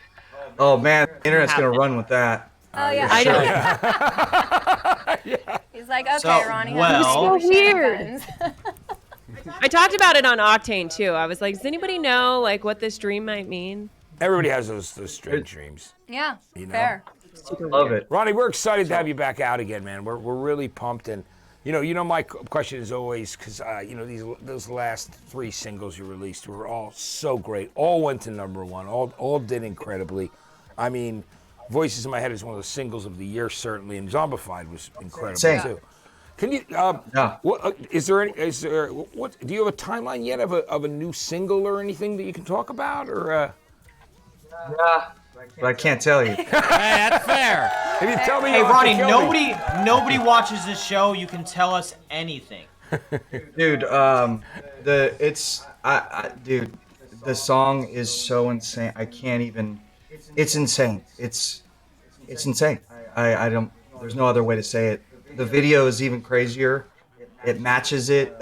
Oh man, the internet's gonna run with that. Oh yeah. I know. He's like, okay, So, Ronnie. well- So weird. I talked about it on Octane too. I was like, does anybody know like what this dream might mean? Everybody has those strange dreams. Yeah. You know? Fair. Love it. Ronnie, we're excited to have you back out again, man. We're really pumped, and my question is always because those last 3 singles you released were all so great. All went to #1. All did incredibly. I mean, Voices in My Head is one of the singles of the year certainly, and Zombified was incredible Same. too. Can you? Yeah. What What do you have a timeline yet of a new single or anything that you can talk about, or? Yeah, but I can't tell you. Hey, that's fair. If you tell me, Hey, you'll have to Ronnie, kill me. nobody watches this show. You can tell us anything. Dude, dude, the song is so insane. I can't even. It's insane. It's insane. I don't. There's no other way to say it. The video is even crazier. It matches it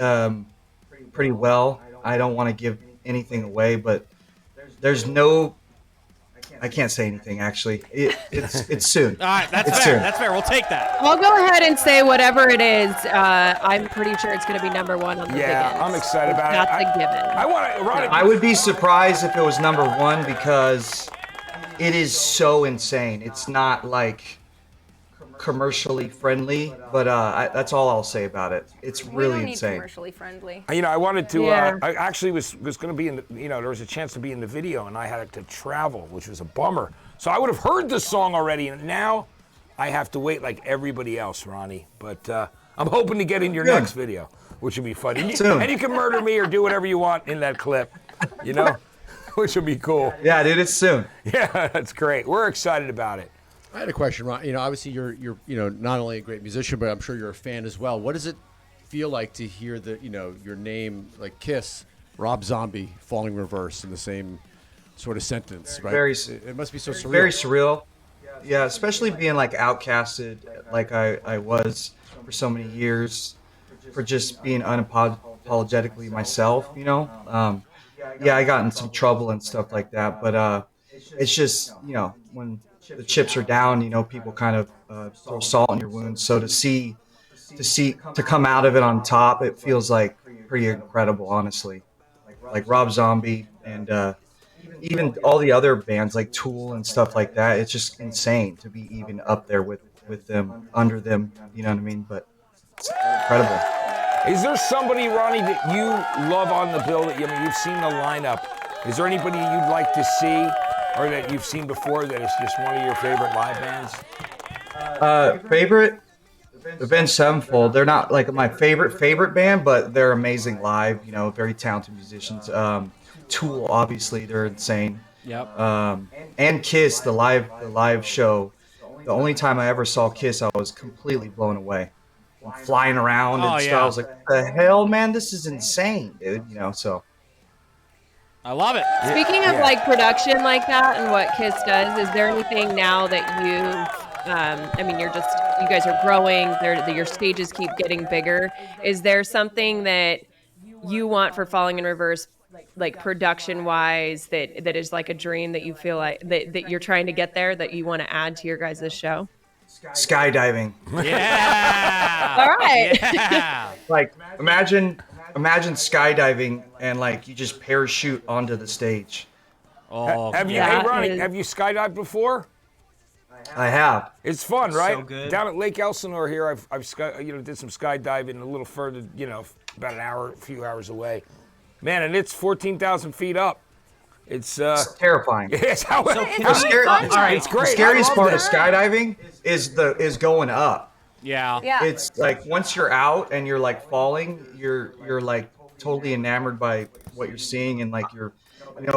pretty well. I don't want to give anything away, but there's no. I can't say anything actually. It's soon. All right, that's It's fair. soon. That's fair. We'll take that. I'll go ahead and say whatever it is. I'm pretty sure it's going to be #1 on the Yeah, Big Ends. I'm excited about it. That's a given. I want to, Ronnie. I would be surprised if it was #1 because it is so insane. It's not like commercially friendly, but that's all I'll say about it. It's We really don't need insane. commercially friendly. I wanted to. Yeah. I actually was going to be in. There was a chance to be in the video, and I had to travel, which was a bummer. So I would have heard the song already, and now I have to wait like everybody else, Ronnie. But I'm hoping to get in your Good. next video, which would be fun. And Soon. you can murder me or do whatever you want in that clip, which would be cool. Yeah, dude, it's soon. Yeah, that's great. We're excited about it. I had a question, Ron. Obviously you're not only a great musician, but I'm sure you're a fan as well. What does it feel like to hear your name, like Kiss, Rob Zombie, Falling Reverse in the same sort of sentence, right? It must be so surreal. Very surreal. Yeah, especially being like outcasted like I was for so many years, for just being unapologetically myself, Yeah, I got in some trouble and stuff like that, but it's just, when the chips are down, people kind of throw salt in your wounds. So to come out of it on top, it feels like pretty incredible, honestly. Like Rob Zombie and even all the other bands like Tool and stuff like that. It's just insane to be even up there with them, under them. You know what I mean? But it's incredible. Is there somebody, Ronnie, that you love on the bill that you've seen the lineup? Is there anybody you'd like to see, or that you've seen before that is just one of your favorite live bands? Favorite? Avenged Sevenfold. They're not like my favorite band, but they're amazing live. Very talented musicians. Tool, obviously, they're insane. Yep. And Kiss, the live show. The only time I ever saw Kiss, I was completely blown away. Flying around and stuff. yeah. I was like, "The hell, man! This is insane, dude." So. I love it. Speaking of like production like that and what Kiss does, is there anything now that you guys are growing, your stages keep getting bigger. Is there something that you want for Falling in Reverse, like production wise, that is like a dream that you feel like that you're trying to get there, that you want to add to your guys' show? Skydiving. Yeah. All right. Yeah. Like imagine skydiving and like you just parachute onto the stage. Oh, Have you, yeah. hey Ronnie, have you skydived before? I have. It's fun, right? So good. Down at Lake Elsinore here, I've did some skydiving a little further, about a few hours away. Man, and it's 14,000 feet up. It's terrifying. It's how So it, can it's, we- all right. it's great. The scariest I part loved of it. skydiving is going up. Yeah. Yeah. It's like once you're out and you're like falling, you're like totally enamored by what you're seeing and like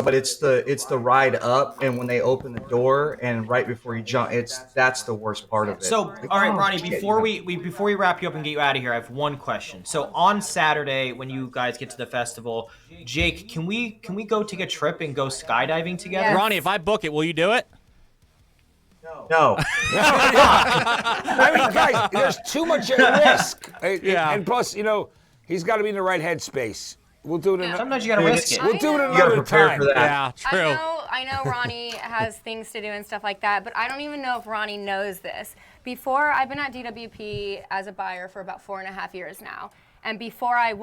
but it's the ride up and when they open the door and right before you jump, that's the worst part of it. So, Like, all right, oh, Ronnie, shit, before we wrap you up and get you out of here, I have one question. So on Saturday, when you guys get to the festival, Jake, can we go take a trip and go skydiving together? Yes. Ronnie, if I book it, will you do it? No. I mean, guys, there's too much at risk. Yeah. And plus, he's got to be in the right headspace. We'll do it another. Sometimes you gotta risk it. We'll do it I know. You gotta another prepare time. for that. Yeah, true. I know Ronnie has things to do and stuff like that, but I don't even know if Ronnie knows this. Before, I've been at DWP as a buyer for about 4.5 years now. And before I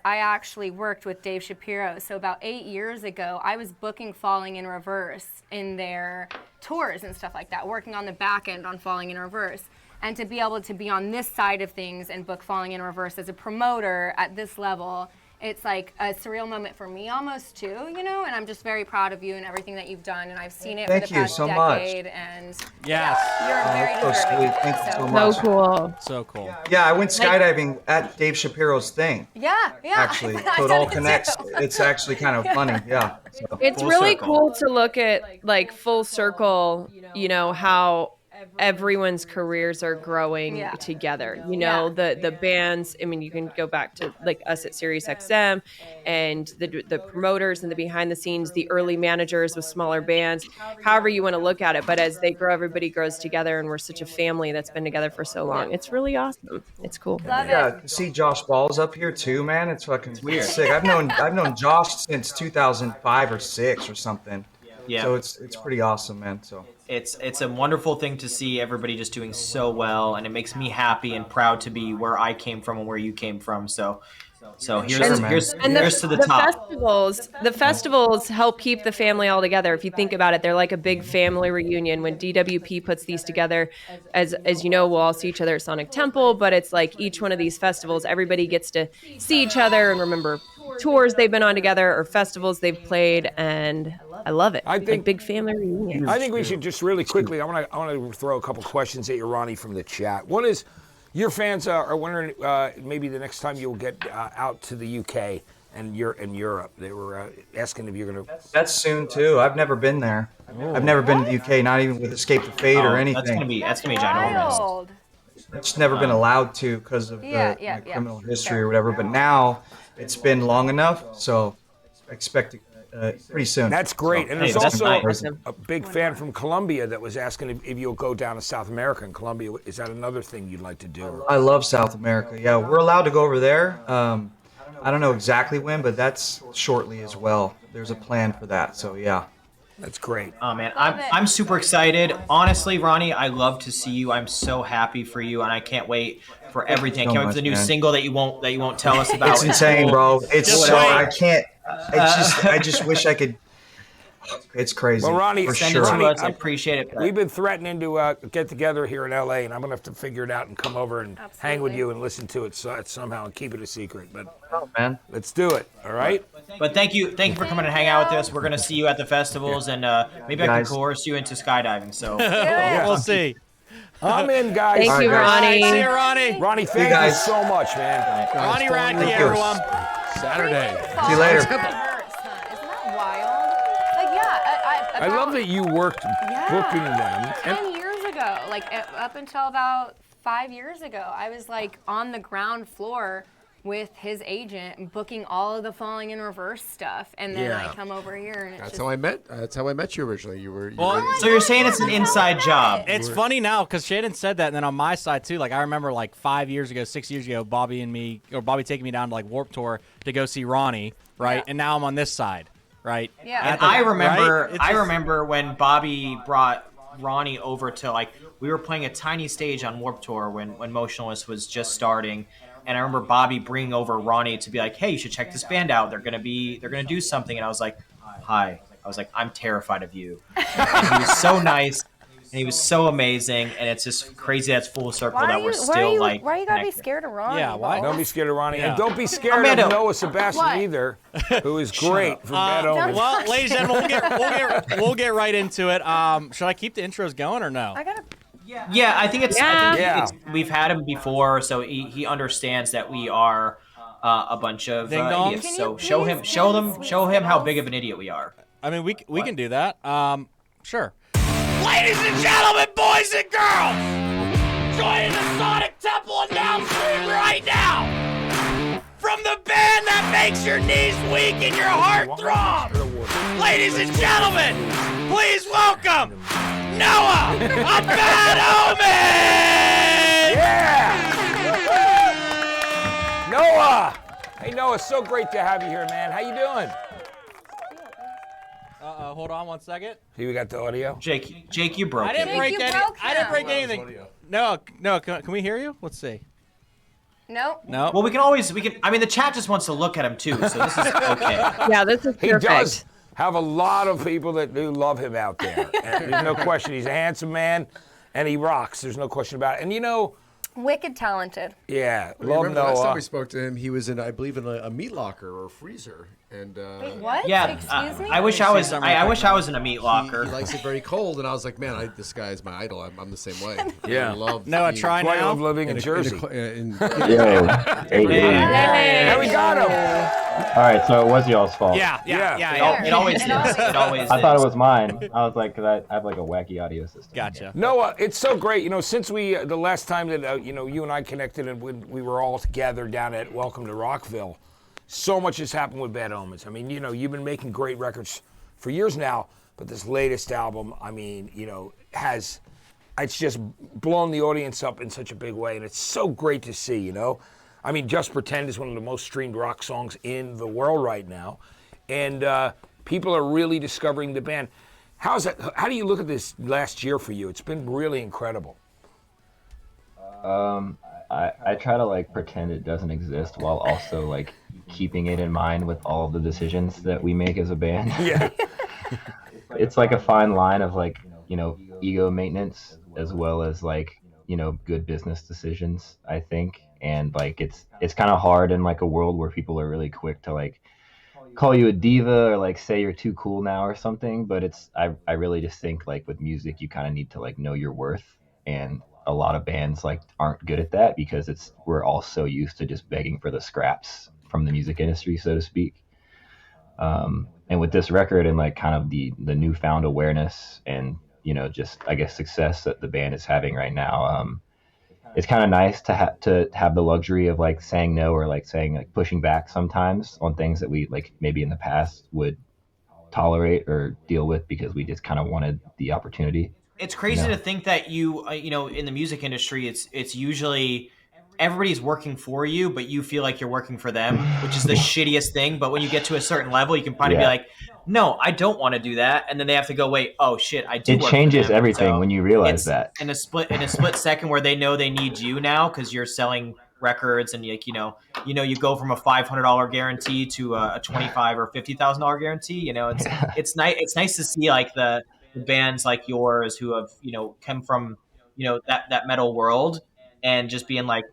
actually worked with Dave Shapiro. So about 8 years ago, I was booking Falling in Reverse in their tours and stuff like that, working on the back end on Falling in Reverse. And to be able to be on this side of things and book Falling in Reverse as a promoter at this level, it's like a surreal moment for me almost too, and I'm just very proud of you and everything that you've done, and I've seen it Thank for the you past so much. decade, and Yes. you're very so deserving sweet. of it, Thank you so So much. cool. So cool. Yeah, I went skydiving at Dave Shapiro's thing. Yeah. Actually, I've so it done all connects. too. It's actually kind of funny. Yeah. So. It's Full really circle. cool to look at like full circle, how everyone's careers are growing Yeah. together. Yeah. The bands, I mean, you can go back to like us at Sirius XM and the promoters and the behind the scenes, the early managers with smaller bands, however you want to look at it. But as they grow, everybody grows together and we're such a family that's been together for so long. It's really awesome. It's cool. Love Yeah, it. to see Josh Balls up here too, man. It's fucking weird. Sick. I've known Josh since 2005 or 6 or something. Yeah. So it's pretty awesome, man. So It's a wonderful thing to see everybody just doing so well, and it makes me happy and proud to be where I came from and where you came from. So here's man. here's And to the top. the festivals help keep the family all together. If you think about it, they're like a big family reunion. When DWP puts these together, as you know, we'll all see each other at Sonic Temple, but it's like each one of these festivals, everybody gets to see each other and remember tours they've been on together or festivals they've played, and I love it. I think- like big family reunion. I think we should just really quickly. I want to throw a couple questions at you, Ronnie, from the chat. One is, your fans are wondering maybe the next time you'll get out to the UK and you're in Europe. They were asking if you're going to. that's soon too. I've never been there. I've never been to the UK, not even with Escape the Fate or anything. That's gonna be ginormous. Wild. I've just never been allowed to because of Yeah, my yeah. criminal history or whatever. But now it's been long enough, so I expect it pretty soon. That's great. And Hey, there's that's also nice. a big fan from Colombia that was asking if you'll go down to South America and Colombia. Is that another thing you'd like to do? I love South America. Yeah, we're allowed to go over there. I don't know exactly when, but that's shortly as well. There's a plan for that. So yeah. That's great. Oh man, Love it. I'm super excited. Honestly, Ronnie, I love to see you. I'm so happy for you, and I can't wait for everything. so Can't wait for the much, new man. single that you won't tell us about. It's insane, bro. It's Just so wait. I can't. It's just I just wish I could. It's crazy. Well, Ronnie, for Send sure. it to Ronnie, us. I appreciate it. We've been threatening to get together here in LA, and I'm going to have to figure it out and come over and hang with Absolutely. you and listen to it somehow and keep it a secret. But Oh, man. let's do it, all right? But thank you for coming and hang out with us. We're gonna see you at the festivals, and maybe I can Guys. coerce you into skydiving. So We'll see. I'm in, guys. Thank All you, right, guys. Ronnie. See you, Ronnie. Ronnie, thank you guys. so much, man. Ronnie Radke, you. everyone. Saturday. See you later. Isn't that wild? Like, yeah, I love that you worked booking them. 10 years ago, like up until about 5 years ago, I was like on the ground floor with his agent booking all of the Falling in Reverse stuff, and then Yeah. I come over here and it's That's just how I met. That's how I met you originally. You were. so you're saying it's an inside job? It's funny now because Shannon said that, and then on my side too. Like I remember, like 5 years ago, 6 years ago, Bobby taking me down to like Warped Tour to go see Ronnie, right? Yeah. And now I'm on this side, right? Yeah. At And the- I remember. right? It's I just- remember when Bobby brought Ronnie over to we were playing a tiny stage on Warped Tour when Motionless was just starting, and I remember Bobby bringing over Ronnie to be like, "Hey, you should check this band out. They're gonna do something." And I was like, "Hi." I was like, "I'm terrified of you." And he was so nice. and he was so amazing. And it's just crazy that's full circle that we're still like. Why you gotta be connected. scared of Ronnie? Yeah, why? Don't be scared of Ronnie, Yeah. and don't be scared Amanda. of Noah Sebastian What? either, who is great from Bad Omens. Well, ladies and gentlemen, we'll get right into it. Should I keep the intros going or no? I gotta. Yeah, I think it's. I think Yeah. we've had him before, so he understands that we are a bunch of Ding-dongs? idiots. Can So you show please him, do show the them, sweet show him how smells? big of an idiot we are. I mean, we can do that. Sure. Ladies and gentlemen, boys and girls, joining the Sonic Temple announce stream right now from the band that makes your knees weak and your heart throb. Ladies and gentlemen, please welcome Noah, a Bad Omen. Yeah! Noah! Hey, Noah, so great to have you here, man. How you doing? Hold on one second. See, we got the audio. Jake, you broke I didn't it. break you any. broke I didn't him. break anything. No. Can we hear you? Let's see. No. No. Well, we can. I mean, the chat just wants to look at him too, so this is okay. Yeah, this is He perfect. does have a lot of people that do love him out there. And there's no question. He's a handsome man, and he rocks. There's no question about it. And Wicked talented. yeah, I love remember the last time Noah. we spoke to him, he was in, I believe, in a meat locker or a freezer. And Wait, what? Yeah, Excuse me? I wish I was. I wish I was in a meat locker. He likes it very cold, and I was like, man, this guy is my idol. I'm the same way. Yeah. I love Noah, being try Why you now. love living in Jersey. Yo, hey, There we got him. all right, so it was y'all's fault. Yeah. It always is. It always I thought is. it was mine. I was like, 'cause I have like a wacky audio system. Gotcha. Noah, it's so great. Since the last time that you and I connected and when we were all together down at Welcome to Rockville, so much has happened with Bad Omens. I mean, you've been making great records for years now, but this latest album, I mean, it's just blown the audience up in such a big way, and it's so great to see. I mean, Just Pretend is one of the most streamed rock songs in the world right now, and people are really discovering the band. How's that? How do you look at this last year for you? It's been really incredible. I try to like pretend it doesn't exist while also like keeping it in mind with all of the decisions that we make as a band. Yeah. It's like a fine line of like, ego maintenance as well as like, good business decisions, I think. And like it's kind of hard in like a world where people are really quick to like call you a diva or like say you're too cool now or something, but I really just think like with music you kind of need to like know your worth, and a lot of bands like aren't good at that because we're all so used to just begging for the scraps from the music industry, so to speak. And with this record and like kind of the newfound awareness and just I guess success that the band is having right now, it's kind of nice to have the luxury of like saying no or like saying like pushing back sometimes on things that we like maybe in the past would tolerate or deal with because we just kind of wanted the opportunity. It's crazy to think that in the music industry, it's usually everybody's working for you, but you feel like you're working for them, which is the shittiest thing. But when you get to a certain level, you can finally be like, no, I don't want to do that. And then they have to go, wait, oh shit, I do. It work for changes them. everything So when you realize it's that. in a split second where they know they need you now because you're selling records and you go from a $500 guarantee to a $25,000 or $50,000 guarantee. It's nice. It's nice to see like the bands like yours who have come from that metal world and just being like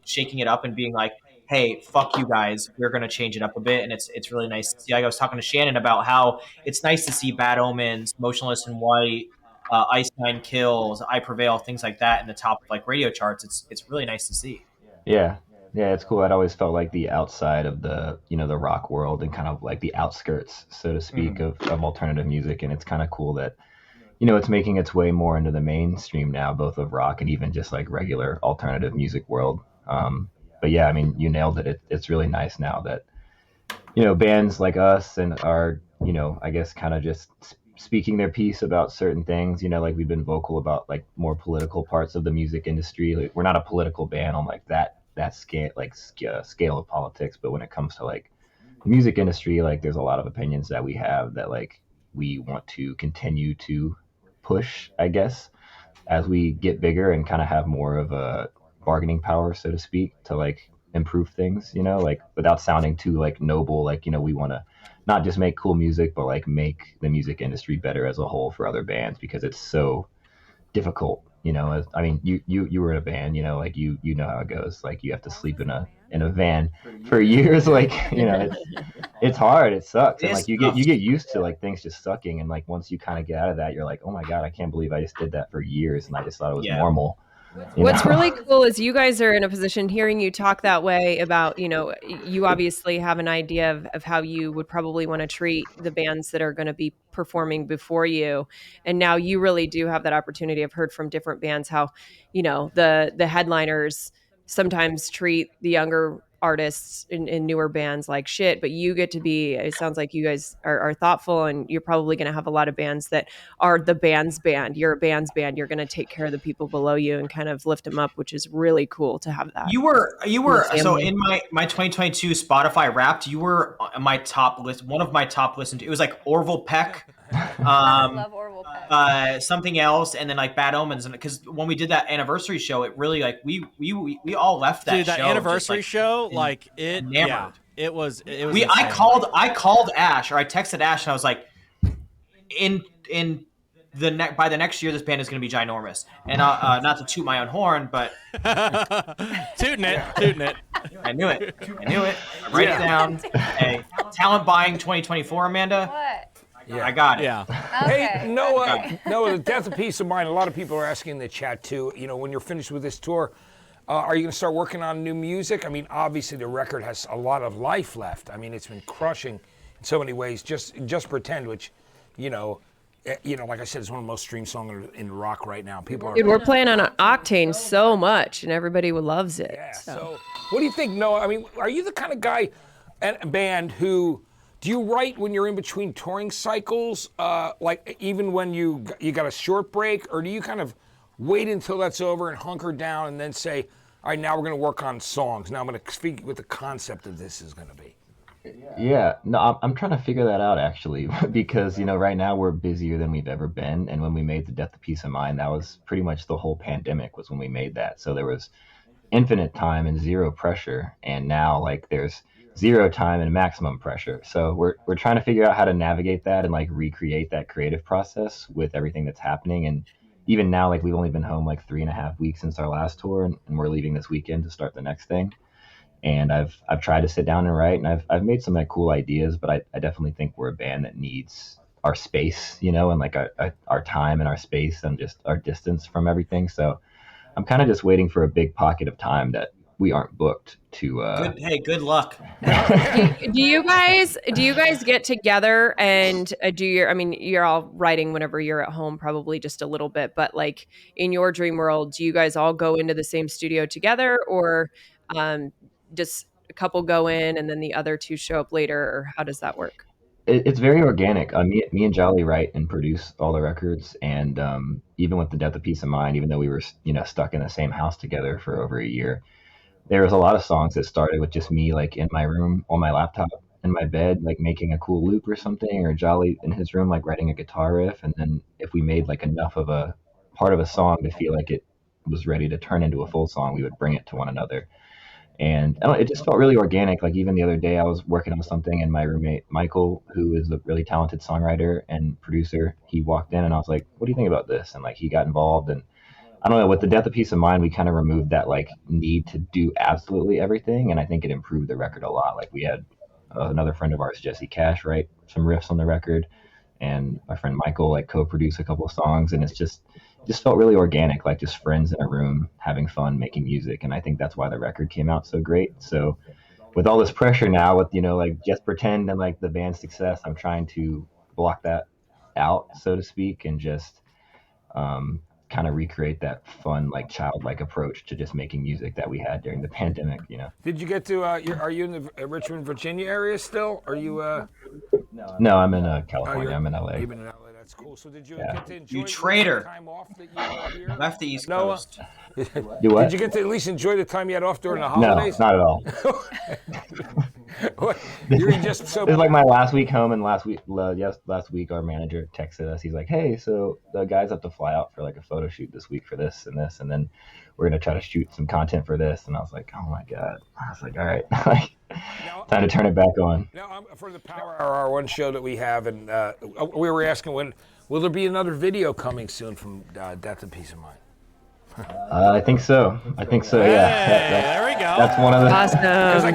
shaking it up and being like, hey, fuck you guys, we're gonna change it up a bit. And it's really nice to see. I was talking to Shannon about how it's nice to see Bad Omens, Motionless in White, Ice Nine Kills, I Prevail, things like that in the top of like radio charts. It's really nice to see. Yeah, it's cool. I'd always felt like the outside of the the rock world and kind of like the outskirts, so to speak, of alternative music, and it's kind of cool that it's making its way more into the mainstream now, both of rock and even just like regular alternative music world. But yeah, I mean, you nailed it. It's really nice now that bands like us and are I guess kind of just speaking their piece about certain things. Like we've been vocal about like more political parts of the music industry. Like, we're not a political band on like that scale, like scale of politics, but when it comes to like the music industry, like there's a lot of opinions that we have that like we want to continue to push, I guess, as we get bigger and kind of have more of a bargaining power, so to speak, to like improve things, like without sounding too like noble, like we want to not just make cool music but like make the music industry better as a whole for other bands, because it's so difficult. I mean, you were in a band, like you know how it goes. Like you have to sleep in a van for years. Like it's hard. It sucks, and like you get used to like things just sucking, and like once you kind of get out of that, you're like, oh my god, I can't believe I just did that for years, and I just thought it was normal. What's really cool is you guys are in a position, hearing you talk that way about, you obviously have an idea of how you would probably want to treat the bands that are going to be performing before you. And now you really do have that opportunity. I've heard from different bands how, the headliners sometimes treat the younger artists in newer bands like shit, but you get to be, it sounds like you guys are thoughtful, and you're probably going to have a lot of bands that are the band's band. You're a band's band. You're going to take care of the people below you and kind of lift them up, which is really cool to have that. You were so in my 2022 Spotify Wrapped, you were on my top list, one of my top listened to. It was like Orville Peck, I love Orville Peck. something else, and then like Bad Omens, and because when we did that anniversary show, it really like we all left that Dude, that show anniversary show, like it, enamored. yeah, it was. I called Ash, or I texted Ash, and I was like, by the next year, this band is going to be ginormous. And not to toot my own horn, but tooting it. I knew it. Write it down. Hey, talent buying 2024, Amanda. What? Yeah. I got it. Yeah. Okay. Hey, Noah, the Death of Peace of Mind. A lot of people are asking in the chat too. When you're finished with this tour, are you going to start working on new music? I mean, obviously the record has a lot of life left. I mean, it's been crushing in so many ways. Just Pretend, which, like I said, it's one of the most streamed songs in rock right now. People are. Dude, we're playing on Octane so much, and everybody loves it. Yeah. So, what do you think, Noah? I mean, are you the kind of guy and band who? Do you write when you're in between touring cycles, like even when you got a short break, or do you kind of wait until that's over and hunker down and then say, all right, now we're going to work on songs. Now I'm going to speak what the concept of this is going to be. Yeah, no, I'm trying to figure that out actually, because right now we're busier than we've ever been, and when we made the Death of Peace of Mind, that was pretty much the whole pandemic was when we made that. So there was infinite time and zero pressure, and now like there's zero time and maximum pressure. So we're trying to figure out how to navigate that and like recreate that creative process with everything that's happening. And even now, like we've only been home like 3.5 weeks since our last tour, and we're leaving this weekend to start the next thing. And I've tried to sit down and write, and I've made some like cool ideas, but I definitely think we're a band that needs our space, and like our time and our space and just our distance from everything. So I'm kind of just waiting for a big pocket of time that we aren't booked to. Good luck. do you guys get together and you're all writing whenever you're at home, probably just a little bit, but like in your dream world, do you guys all go into the same studio together, or just a couple go in and then the other two show up later, or how does that work? It's very organic. Me and Jolly write and produce all the records, and even with the Death of Peace of Mind, even though we were stuck in the same house together for over a year, there was a lot of songs that started with just me like in my room on my laptop in my bed, like making a cool loop or something, or Jolly in his room like writing a guitar riff, and then if we made like enough of a part of a song to feel like it was ready to turn into a full song, we would bring it to one another. And it just felt really organic. Like even the other day I was working on something, and my roommate Michael, who is a really talented songwriter and producer, he walked in and I was like, what do you think about this? And like he got involved, and I don't know, with the Death of Peace of Mind, we kind of removed that like need to do absolutely everything, and I think it improved the record a lot. Like we had another friend of ours, Jesse Cash, write some riffs on the record, and my friend Michael like co-produced a couple of songs, and it just felt really organic, like just friends in a room having fun making music. And I think that's why the record came out so great. So with all this pressure now with like Just Pretend and like the band's success, I'm trying to block that out, so to speak, and just kind of recreate that fun, like childlike approach to just making music that we had during the pandemic. Did you get to? Are you in the Richmond, Virginia area still? Are you? No, I'm in California. I'm in LA. You've been in LA. That's cool. So did you get to enjoy You traitor. the time off that you were here? Left the East Noah? Coast. Do what? Did you get to at least enjoy the time you had off during the No, holidays? not at all. You were just so. It was like my last week home, and last week our manager texted us. He's like, "Hey, so the guys have to fly out for like a photo shoot this week for this and this," and then we're gonna try to shoot some content for this, and I was like, oh my god, I was like, all right, like, time to turn it back on. Now, for the Power Hour, our one show that we have, and we were asking when will there be another video coming soon from Death and Peace of Mind? I think so. Yeah. There we go. That's one of the. Awesome. Because I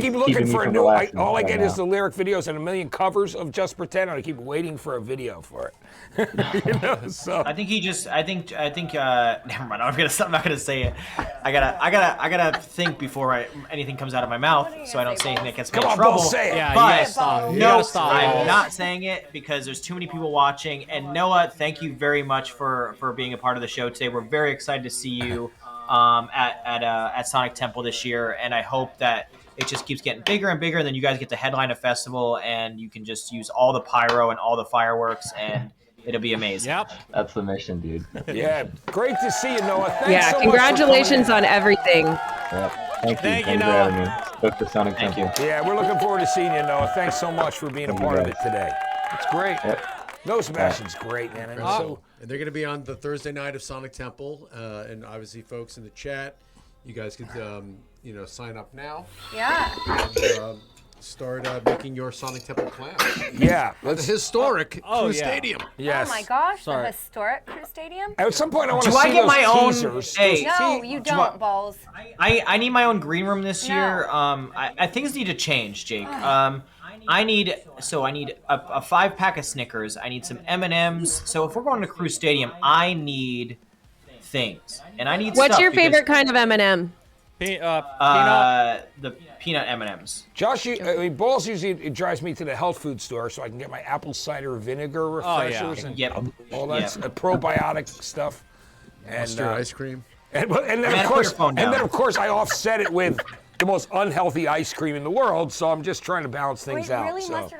keep looking keeping for me a from new. relaxing All I right get now. is the lyric videos and a million covers of Just Pretend, and I keep waiting for a video for it. So I think never mind. I'm not gonna say it. I gotta think before anything comes out of my mouth, so I don't say anything that gets me in trouble. Balls, say it. Yeah, you But gotta stop. You no, gotta stop. I'm not saying it because there's too many people watching. And Noah, thank you very much for being a part of the show today. We're very excited to see you at Sonic Temple this year, and I hope that it just keeps getting bigger and bigger. And then you guys get to headline a festival, and you can just use all the pyro and all the fireworks, and it'll be amazing. Yep. That's the mission, dude. yeah, great to see you, Noah. Thanks so much for congratulations coming in. on everything. Yep. Thank you. Thank you, Thanks for Noah. having me. Stoked for Sonic Temple. Yeah, we're looking forward to seeing you, Noah. Thanks so much for being a part of it today. It's great. Yep. Noah Sebastian's great, man. And so, And they're going to be on the Thursday night of Sonic Temple, and obviously, folks in the chat, you guys could sign up now. Yeah. And, start making your Sonic Temple plans. yeah, The historic Crew yeah. Stadium. yes. Oh my gosh, Sorry. the historic Crew Stadium. At some point, I want to Do see I get those my own- teasers. Hey. No, you don't, Balls. I need my own green room this No. year. Things need to change, Jake. I need a 5-pack of Snickers. I need some M&Ms. So if we're going to Crew Stadium, I need things, and I need. What's stuff your because, favorite kind of M&M? Peanut. The peanut M&Ms. Josh, Balls usually it drives me to the health food store so I can get my apple cider vinegar refreshers and Yep. all that Yep. probiotic stuff. And, Mustard ice cream. and then Man, of put course, your phone down. of course, I offset it with the most unhealthy ice cream in the world. So I'm just trying to balance things Wait, out. really? So. Mustard?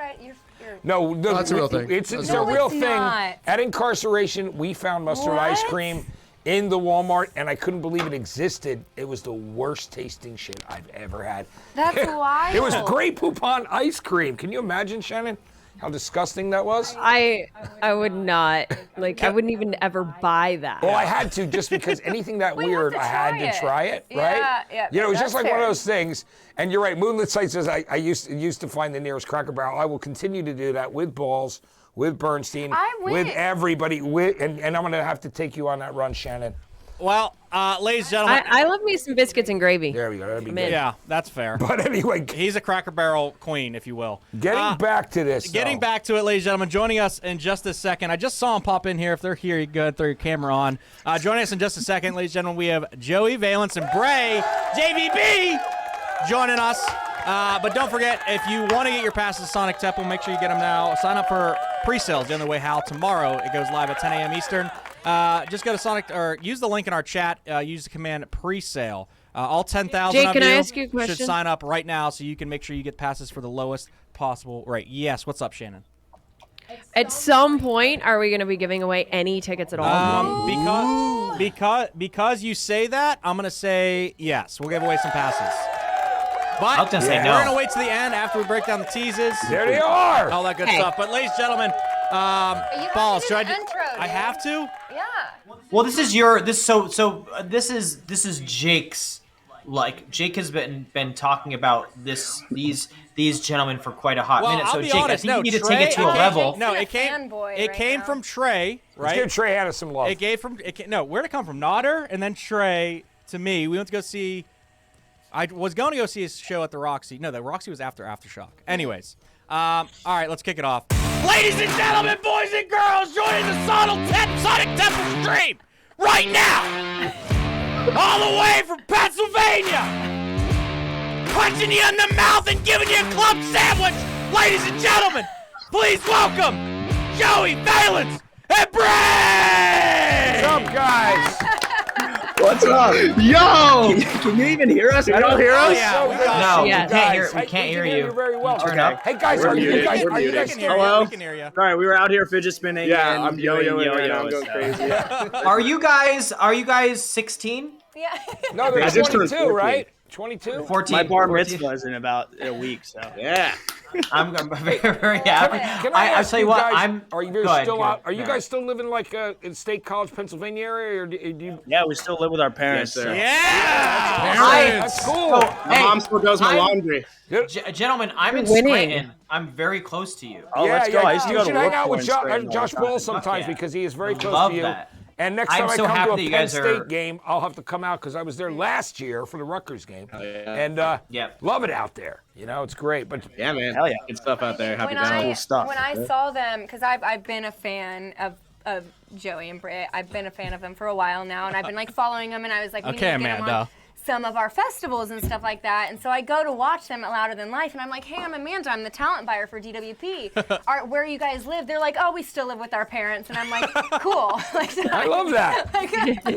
No, that's a real thing. It's That's a a real it's thing. not. At incarceration, we found mustard ice What? cream in the Walmart, and I couldn't believe it existed. It was the worst tasting shit I've ever had. That's wild. It was Grey Poupon ice cream. Can you imagine, Shannon, how disgusting that was? I would not I wouldn't even ever buy that. Well, I had to just because anything that Well, you have weird, to I had try to it. try it, Yeah, right? yeah, You know, it was that's just like one of fair. those things. And you're right. Moonlit Sight says I used to find the nearest Cracker Barrel. I will continue to do that with Balls, with Bernstein, I with wish. everybody, and I'm gonna have to take you on that run, Shannon. Well, ladies and gentlemen. I love me some biscuits and gravy. There we go. That'd be I'm in. good. Yeah, that's fair. But anyway, He's a Cracker Barrel queen, if you will. getting back to this. Getting though. back to it, ladies and gentlemen, joining us in just a second. I just saw him pop in here. If they're here, you go ahead, throw your camera on. Joining us in just a second, ladies and gentlemen, we have Joey Valence and Bray, JVB, joining us. But don't forget, if you want to get your passes to Sonic Temple, make sure you get them now. Sign up for pre-sales. The only way how tomorrow. It goes live at 10 a.m. Eastern. Just go to Sonic or use the link in our chat. Use the command pre-sale. All 10,000 Jake, of can you I ask you a should question? sign up right now so you can make sure you get passes for the lowest possible rate. Yes. What's up, Shannon? At some point, are we going to be giving away any tickets at all? Because you say that, I'm gonna say yes. We'll give away some passes. But I was gonna say no. we're gonna wait to the end after we break down the teases, There they are. all that good Hey. stuff. But ladies and gentlemen, You have Balls, to do should the intro, I dude. have to? Yeah. Well, this is this is Jake's. Like Jake has been talking about these gentlemen for quite a hot Well, minute. I'll So be Jake, honest. I think No, you need to Trey, take it to a level. No, He's a it came. fanboy It right came now. from Trey, Let's give right? Trey Hannah some love. It gave from. No, where'd it come from? Nodder, and then Trey to me. We went to go see. I was going to go see his show at the Roxy. No, the Roxy was after Aftershock. Anyways, all right, let's kick it off. Ladies and gentlemen, boys and girls, joining the Sonic Temple stream right now, all the way from Pennsylvania, punching you in the mouth and giving you a club sandwich. Ladies and gentlemen, please welcome Joey Valence and Bray. What's up, guys? What's up? Yo! Can you even hear us? You don't hear us? Yeah, we got No, you. Yeah. we can't hear you. very well. Turn up. Hey guys, We're are you muted. guys? We're Are you muted. guys? Hello? We can hear you. All right, we were out here fidget spinning. Yeah, and I'm doing yo-yoing right now. yo-yo I'm going stuff. crazy. Are you guys 16? Yeah. No, they're I just turned 22, 14. right? 22? 14. My bar 14. mitzvah is in about a week, so. Yeah. I'm very, very happy. Can I I'll ask tell you what. guys, are you Go ahead, still go out? ahead. Are you Yeah. guys still living like in State College, Pennsylvania area, or do you? Yeah, we still live with our parents. Yes, sir. so- That's cool. So, My hey, mom still does my I'm- laundry. Gentlemen, I'm in winning. Scranton. I'm very close to you. Oh, let's go. I used to you go should to hang work out for with in Scranton all Josh the time. Ball sometimes yeah. because he is very close Love to you. that. And next I'm time I so come happy to that a you Penn guys State are- game, I'll have to come out because I was there last year for the Rutgers game. Oh, yeah. And love it out there. You know, it's great. But Yeah, man. Hell yeah. Good stuff out there. Happy when I, Valentine's. stuff. when I saw them, because I've been a fan of Joey and Britt. I've been a fan of them for a while now, and I've been like following them, and I was like, we need to get them on some of our festivals and stuff like that. And so I go to watch them at Louder Than Life, and I'm like, hey, I'm Amanda. I'm the talent buyer for DWP. Where you guys live? They're like, oh, we still live with our parents. And I'm like, cool. Like, I love that.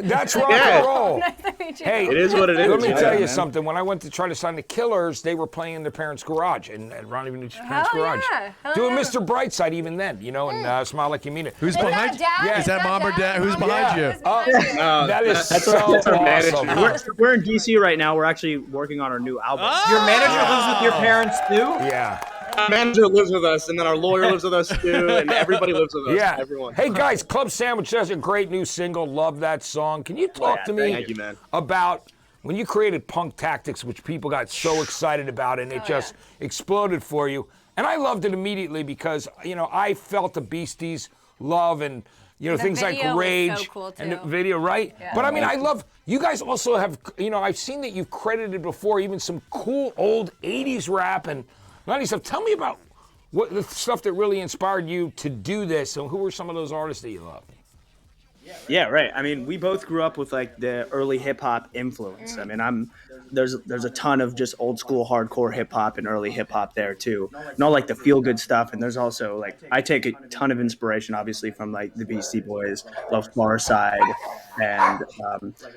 That's rock Yeah. and roll. Nice to meet you. Hey, It is what it is. Let me Yeah, tell you man. something. When I went to try to sign the Killers, they were playing in their parents' garage, and Ronnie Radke's parents' Hell garage. yeah. Hell Doing yeah. Mr. Brightside even then, you know, and Smile Like You Mean It. Who's Is that behind you? dad? Yeah. Is that mom or dad? Who's Mom or behind dad? you? Who's behind you? That is That's so our manager. awesome. We're in DC right now. We're actually working on our new album. Your manager lives with your parents too? Yeah. Our manager lives with us, and then our lawyer lives with us too, and everybody lives with us. Yeah. Everyone. Hey guys, Club Sandwich has a great new single. Love that song. Can you talk to me Thank you, man. about when you created Punk Tactics, which people got so excited about, and it just exploded for you? And I loved it immediately because I felt the Beasties' love and The things like video was Rage so cool, and the too. video, right? Yeah. But I mean, I love you guys. Also have I've seen that you've credited before even some cool old '80s rap and 90s stuff. Tell me about what the stuff that really inspired you to do this, and who were some of those artists that you love? Yeah, right. I mean, we both grew up with like the early hip hop influence. I mean, there's a ton of just old school hardcore hip hop and early hip hop there too. Not like the feel good stuff, and there's also like I take a ton of inspiration, obviously, from like the Beastie Boys, love Far Side, and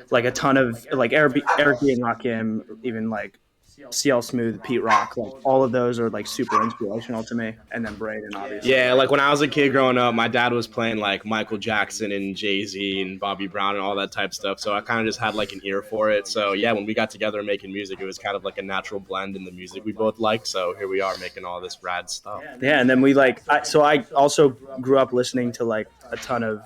like a ton of like Eric B and Rakim, even like CL Smooth, Pete Rock, like all of those are like super inspirational to me. And then Braden, obviously. Yeah, like when I was a kid growing up, my dad was playing like Michael Jackson and Jay-Z and Bobby Brown and all that type of stuff. So I kind of just had like an ear for it. So yeah, when we got together making music, it was kind of like a natural blend in the music we both like. So here we are making all this rad stuff. Yeah, and then we like, so I also grew up listening to like a ton of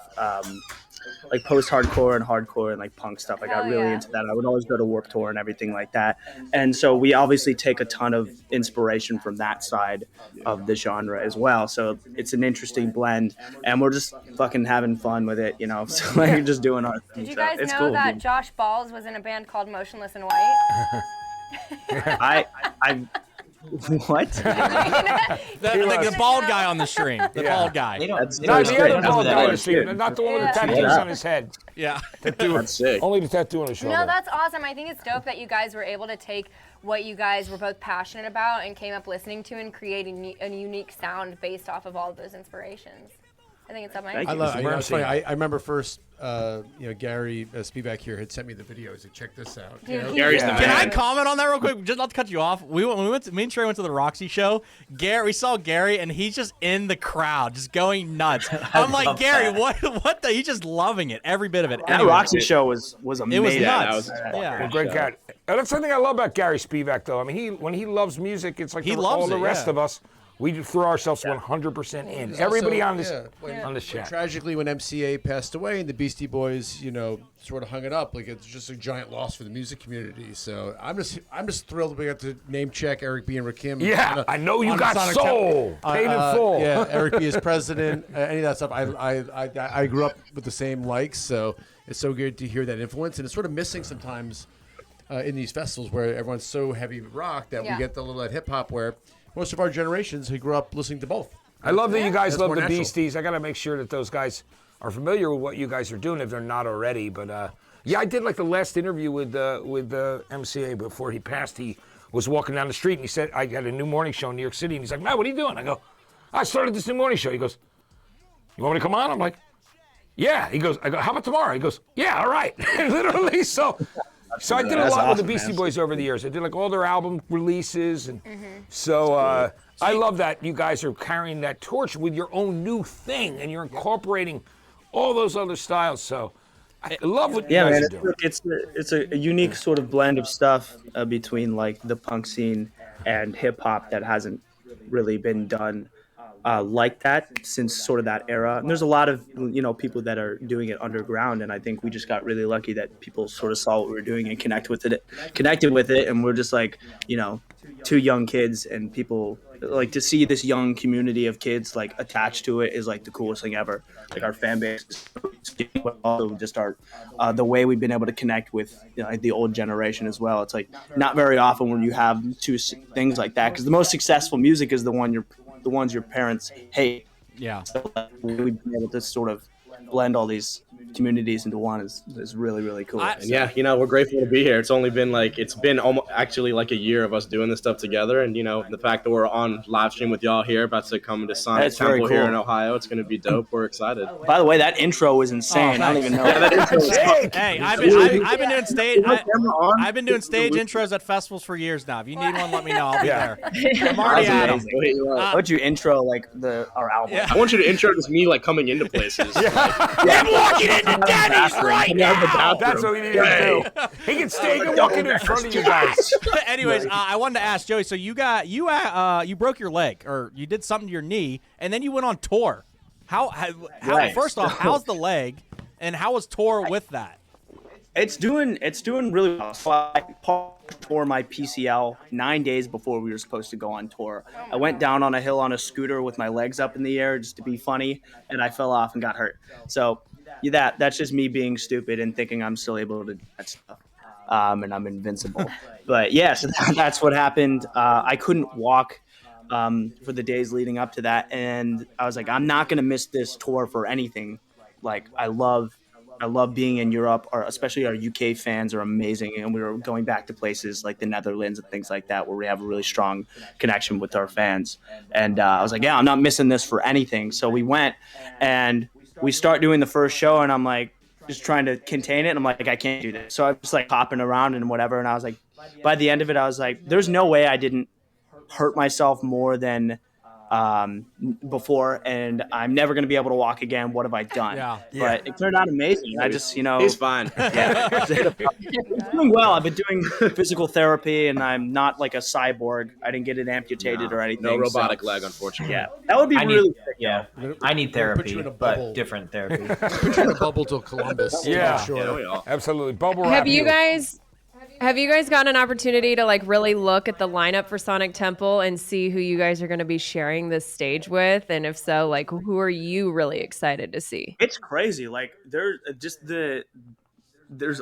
like post-hardcore and hardcore and like punk stuff. I got really into that. I would always go to Warped Tour and everything like that. And so we obviously take a ton of inspiration from that side of the genre as well. So it's an interesting blend, and we're just fucking having fun with it, So like just doing our thing. Did you So guys it's know cool, that dude. Josh Balls was in a band called Motionless in White? I what? The bald guy on the stream. The bald guy. They don't. That's- they No, don't the know other who bald that guy is. was Steve, not the one with the Yeah. tattoos on his head. Yeah. That's sick. Only the tattoo on his shoulder. No, that's awesome. I think it's dope that you guys were able to take what you guys were both passionate about and came up listening to and create a unique sound based off of all of those inspirations. I think it's amazing. Thank I you. love. It's funny. Mercy. I remember first. Gary Spivak here had sent me the video. He said, "Check this out." Gary's the Can I man. comment on that real quick? Just not to cut you off. When we went, me and Trey went to the Roxy show. We saw Gary, and he's just in the crowd, just going nuts. I'm like, love Gary, that. what the? He's just loving it, every bit of it. That Anyway. Roxy show was amazing. It was Yeah, nuts. that was Yeah. Great cat. And that's something I love about Gary Spivak, though. I mean, when he loves music, it's like He all loves the it, rest yeah. of us. We throw ourselves 100% in. There's Everybody also- on this when- on this chat. Tragically, when MCA passed away and the Beastie Boys, sort of hung it up, like it's just a giant loss for the music community. So I'm just thrilled that we got to name check Eric B and Rakim. Yeah, I know you on got Sonic soul. Paid in full. Yeah, Eric B is president. Any of that stuff. I grew up with the same likes, so it's so good to hear that influence, and it's sort of missing sometimes in these festivals where everyone's so heavy rock that we get the little that hip hop where most of our generations who grew up listening to both. I love that you guys That's love more the natural. Beasties. I got to make sure that those guys are familiar with what you guys are doing if they're not already. But yeah, I did like the last interview with MCA before he passed. He was walking down the street and he said, I had a new morning show in New York City. And he's like, Matt, what are you doing? I go, I started this new morning show. He goes, you want me to come on? I'm like, yeah. I go, how about tomorrow? He goes, yeah, all right. Literally. So I did a That's lot with the awesome, Beastie man. Boys over the years. I did like all their album releases. And so I love that you guys are carrying that torch with your own new thing and you're incorporating all those other styles. So I love what you Yeah, guys man, are doing. it's a unique sort of blend of stuff between like the punk scene and hip hop that hasn't really been done like that since sort of that era. And there's a lot of people that are doing it underground, and I think we just got really lucky that people sort of saw what we were doing and connected with it, and we're just like two young kids, and people like to see this young community of kids like attached to it is like the coolest thing ever. Like our fan base, but also just our the way we've been able to connect with like the old generation as well. It's like not very often when you have things like that, because the most successful music is the ones your parents hate. Yeah. So we've been able to sort of blend all these communities into one is really, really cool. And yeah, we're grateful to be here. It's been almost actually like a year of us doing this stuff together, and the fact that we're on live stream with y'all here, about to come to Sonic That's very Temple here cool. in Ohio. It's going to be dope. We're excited. By the way, that intro was insane. I don't even know. That intro was Hey, I've been doing stage. I've been doing stage intros at festivals for years now. If you need one, let me know. I'll be there. I'm already at them. Why would you intro like our album? I want you to intro just me like coming into places. I'm walking into Daddy's right now. That's what we need to do. He can stay walking in front of you guys. Anyways, I wanted to ask Joey. So you broke your leg, or you did something to your knee, and then you went on tour. How Right. First off, how's the leg, and how was tour with that? It's doing really well. So I tore my PCL 9 days before we were supposed to go on tour. I went down on a hill on a scooter with my legs up in the air just to be funny, and I fell off and got hurt. So that's just me being stupid and thinking I'm still able to do that stuff. And I'm invincible. But yeah, so that's what happened. I couldn't walk for the days leading up to that, and I was like, I'm not gonna miss this tour for anything. Like I love being in Europe, or especially our UK fans are amazing, and we were going back to places like the Netherlands and things like that where we have a really strong connection with our fans. And I was like, yeah, I'm not missing this for anything. So we went and we start doing the first show, and I'm like just trying to contain it. And I'm like, I can't do this. So I'm just like hopping around and whatever. And I was like, by the end of it, I was like, there's no way I didn't hurt myself more than before, and I'm never going to be able to walk again. What have I done? Yeah. But it turned out amazing. I just, He's fine. yeah. I'm doing well. I've been doing physical therapy, and I'm not like a cyborg. I didn't get it amputated or anything. No robotic leg, unfortunately. Yeah, that would be really sick. Yeah, I need We're gonna put therapy, you in a but bubble. different therapy. Put you in a bubble till Columbus. Yeah. Sure. Absolutely. Bubble wrap Have you guys gotten an opportunity to like really look at the lineup for Sonic Temple and see who you guys are going to be sharing this stage with? And if so, like who are you really excited to see? It's crazy. Like there's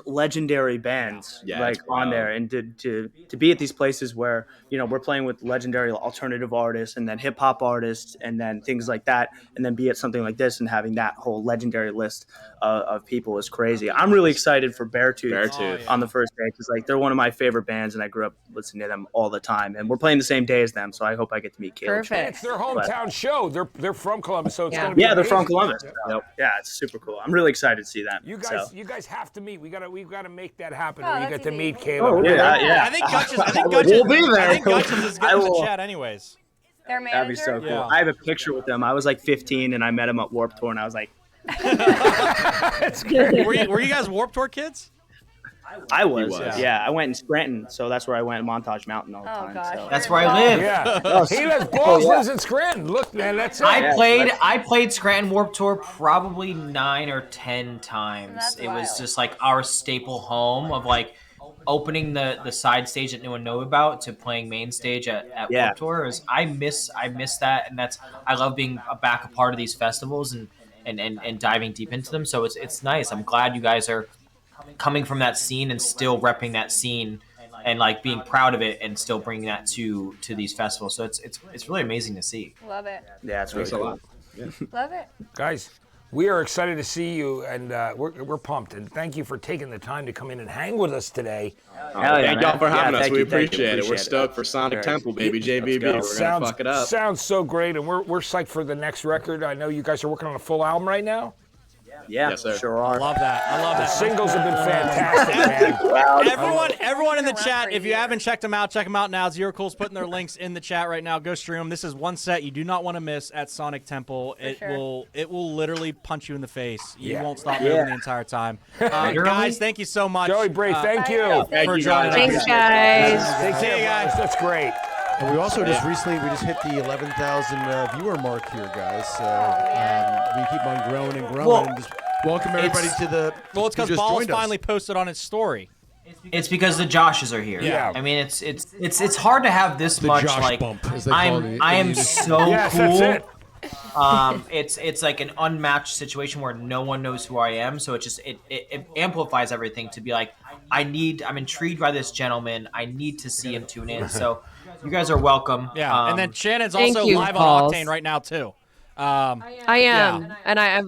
legendary bands like on there, and to be at these places where we're playing with legendary alternative artists and then hip hop artists and then things like that, and then be at something like this and having that whole legendary list of people is crazy. I'm really excited for Beartooth on the first day, because like they're one of my favorite bands, and I grew up listening to them all the time, and we're playing the same day as them, so I hope I get to meet Caleb. Perfect. It's their hometown show. They're from Columbus, so it's Yeah. going to be Yeah, they're from amazing. Columbus. Yeah, it's super cool. I'm really excited to see them. You guys have to meet. We've got to make that happen. Oh, Where you that's get to easy. meet Caleb. Yeah. I think Gutches. We'll be there. I think Gutches is I getting the will. chat anyways. Their manager. That'd be so cool. Yeah. I have a picture with them. I was like 15, and I met him at Warped Tour, and I was like, Were you guys Warped Tour kids? I was. was. Yeah, I went in Scranton, so that's where I went, Montage Mountain all the time. gosh. So. That's where I live. Yeah. He lives. Balls lives in Scranton. Look, man, that's it. I played Scranton Warped Tour probably 9 or 10 times. That's It was wild. just like our staple home of like opening the side stage that no one knew about to playing main stage at Warped Tour. I miss that, and I love being back a part of these festivals and diving deep into them. So it's nice. I'm glad you guys are coming from that scene and still repping that scene and like being proud of it and still bringing that to these festivals. So it's really amazing to see. Love it. Yeah, it's really Thanks a cool. lot. Love it. Guys, we are excited to see you, and we're pumped. And thank you for taking the time to come in and hang with us today. Hell yeah, Thank y'all man. for having Yeah, us. thank We you, thank you. appreciate it. We're Appreciate stoked for Sonic Alright. Temple, baby. JVB. We're going to fuck it up. Sounds so great, and we're psyched for the next record. I know you guys are working on a full album right now. Yeah, Yes, sir. sure I are. love that. I love The that. singles have been fantastic, man. Everyone in the chat, if you haven't checked them out, check them out now. Zero Cool's putting their links in the chat right now. Go stream them. This is one set you do not want to miss at Sonic Temple. It will literally punch you in the face. You won't stop moving the entire time. Guys, thank you so much. Joey Bray, thank you. For joining us. Thanks, guys. Take care, guys. That's great. And we also just hit the 11,000 viewer mark here, guys. So we keep on growing and growing. Well, and just welcome everybody to the. Well, it's because Balls finally posted on his story. It's because the Joshes are here. Yeah. I mean, it's hard to have this much Josh like bump, as they call it. I am so Yes, cool. that's it. It's like an unmatched situation where no one knows who I am, so it amplifies everything to be like I'm intrigued by this gentleman. I need to see him tune in. So you guys are welcome. Yeah, and then Shannon's thank also you, live Balls. on Octane right now too. I am, and I'm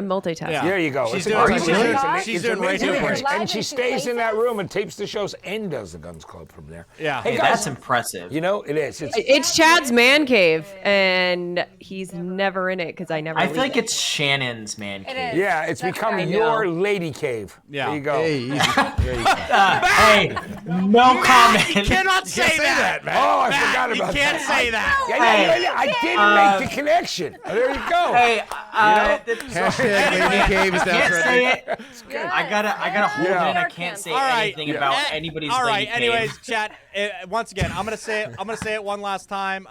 multitasking. Yeah. There you go. She's It's doing- amazing. she's It's doing amazing. radio breaks. And she stays in that room and tapes the shows and does the Guns Club from there. Yeah. Hey, Hey, guys, that's impressive. you know, it is. It's Chad's man cave, and he's never in it because I never. I leave feel like it. it's Shannon's man It cave. is. Yeah, it's That's become right. your lady cave. Yeah. There you go. Hey, easy. Hey, no comment. You cannot say that, man. Oh, I Matt, forgot about you can't that. say that. Yeah, I didn't make the connection. There you go. Hey, Hashtag Lady Cave is now can't say trending. it. I gotta hold Yeah. it in. I can't say All right. anything about anybody's All right. lady cave. Anyways, chat. Once again, I'm gonna say it one last time.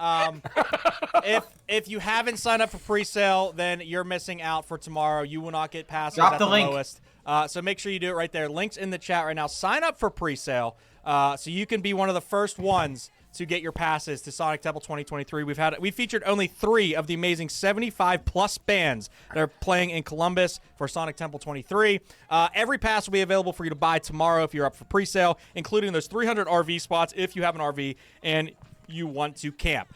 If you haven't signed up for pre-sale, then you're missing out for tomorrow. You will not get passes Drop at the link. lowest. So make sure you do it right there. Links in the chat right now. Sign up for pre-sale so you can be one of the first ones to get your passes to Sonic Temple 2023. We featured only 3 of the amazing 75 plus bands that are playing in Columbus for Sonic Temple 23. Every pass will be available for you to buy tomorrow if you're up for pre-sale, including those 300 RV spots if you have an RV and you want to camp.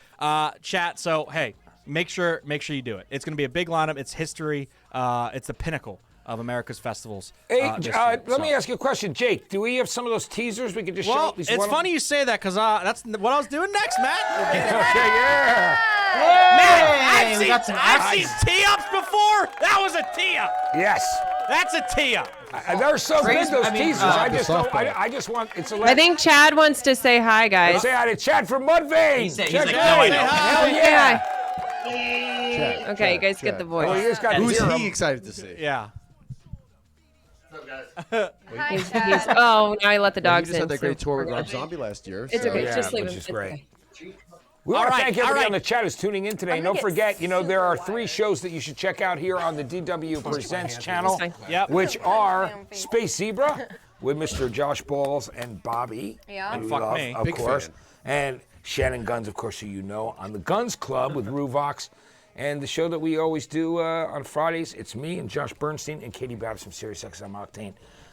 Chat. So hey, make sure you do it. It's going to be a big lineup. It's history. It's the pinnacle of America's festivals. Hey, this year. let me ask you a question, Jake. Do we have some of those teasers we could just show? Well, at least it's one of them? funny you say that because that's what I was doing next, Matt. Okay, yeah. Hey, we got Matt, some I've action. seen tee-ups before. That was a tee-up. Yes. That's a tee-up. They're so Crazy. good, those I mean, teasers. I just want, it's a I think Chad wants to say hi, guys. Say hi to Chad from Mudvayne. He's Check like, it no, out. I know. Hell Say yeah. hi. Okay, you guys get the voice. Oh, you just got to Who's hear he him. excited to see? Yeah. Hi, He's, Chad. now I let the We dogs just in. had that so great tour with we're Rob good. Zombie last year. It's so- okay. Yeah, Just leave which him. is It's great. okay. We want to right, thank everybody all right. on the chat who's tuning in today. I'm Don't gonna forget, get there are 3 shows that you should check out here on the DWPresents channel, fine. Yep. which are Space Zebra with Mr. Josh Balls and Bobby. Yeah. who we Fuck love, me. of Big course. fan. And Shannon Guns, of course, who you know, on the Guns Club with Ruvox. And the show that we always do on Fridays, it's me and Josh Bernstein and Katie Babs from SiriusXM Octane.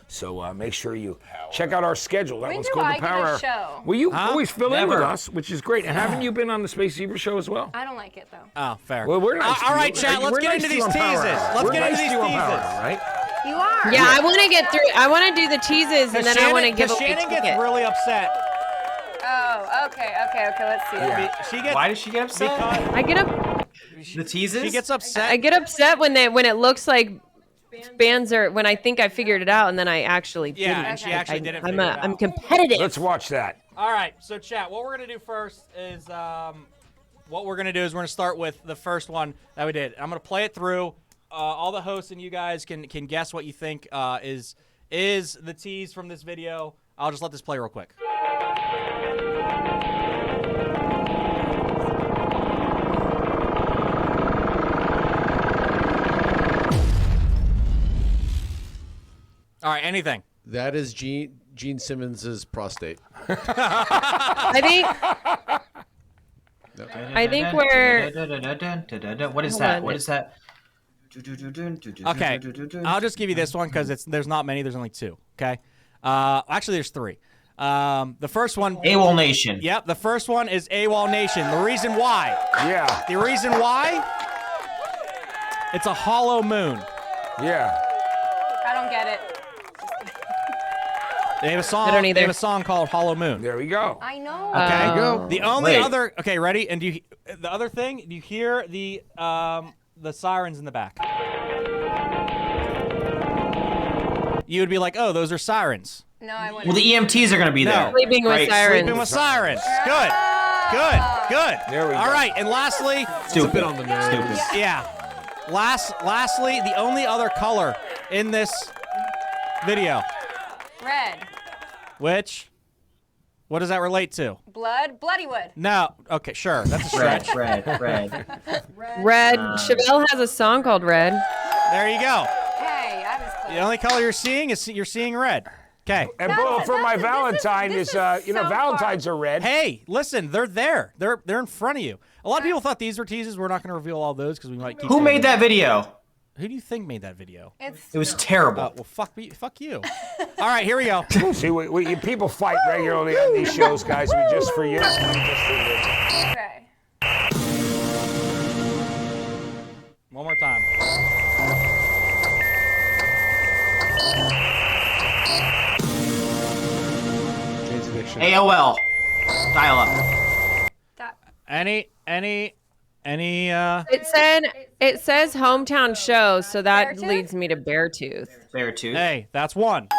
So make sure you check out our schedule. That When one's do called I the get a Power Hour. show? Well, you always fill in with Never. us, which is great. And haven't you been on the Space Zebra show as well? I don't like it though. Oh, fair. Well, we're nice to all you. right, chat. Let's We're get nice into to you these on Power teases. Hour. Let's We're get into nice to these you on teases. Power Hour, right? You are. Yeah, I want to get through. I want to do the teases, and then I want to give away Shannon gets tickets. really upset. Oh, okay. Let's see. Yeah. She gets Why does she get upset? because I get up. The teases? she gets upset. I get upset when it looks like bands are when I think I figured it out, and then I actually Yeah, didn't. and she actually didn't figure it out. I'm competitive. Let's watch that. All right, so chat. What we're gonna do first is we're gonna start with the first one that we did. I'm gonna play it through. All the hosts and you guys can guess what you think is the tease from this video. I'll just let this play real quick. All right, anything. That is Gene Simmons' prostate. I think we're. What is Hold that? on. What is that? Okay, I'll just give you this one because there's not many. There's only 2. Okay, actually there's 3. The first one. AWOL Nation. Yep, the first one is AWOL Nation. The reason why. Yeah. The reason why. It's a hollow moon. Yeah. I don't get it. They have a song. I don't either. They have a song called Hollow Moon. There we go. I know. Okay. you go. The only Wait. other. Okay, ready? And the other thing? Do you hear the sirens in the back? you would be like, oh, those are sirens. No, I wouldn't. Well, the EMTs are going to be there. Sleeping with right? sirens. Sleeping with sirens. Good. Good. Good. There we go. All right, and lastly, Stupid. on the nose. Stupid. yeah. Lastly, the only other color in this video, Red. which, what does that relate to? Blood. Bloodywood. No. Okay, sure. That's a stretch. Red. Red. Chevelle has a song called Red. There you go. Hey, I was close. The only color you're seeing is you're seeing red. Okay. And That's boom, it, for that's my it. Valentine This is, is you know, so Valentines are red. Hey, listen, they're there. They're in front of you. A lot of people thought these were teases. We're not going to reveal all those because we might keep. Who made that video? Who do you think made that video? It's It was terrible. Well, fuck me. Fuck you. All right, here we go. See, people fight regularly on these shows, guys. We just for you. okay. One more time. Jane's Addiction. AOL. Dial up. That, Any It says hometown show, so that Beartooth? leads me to Beartooth. Beartooth. Hey, that's one.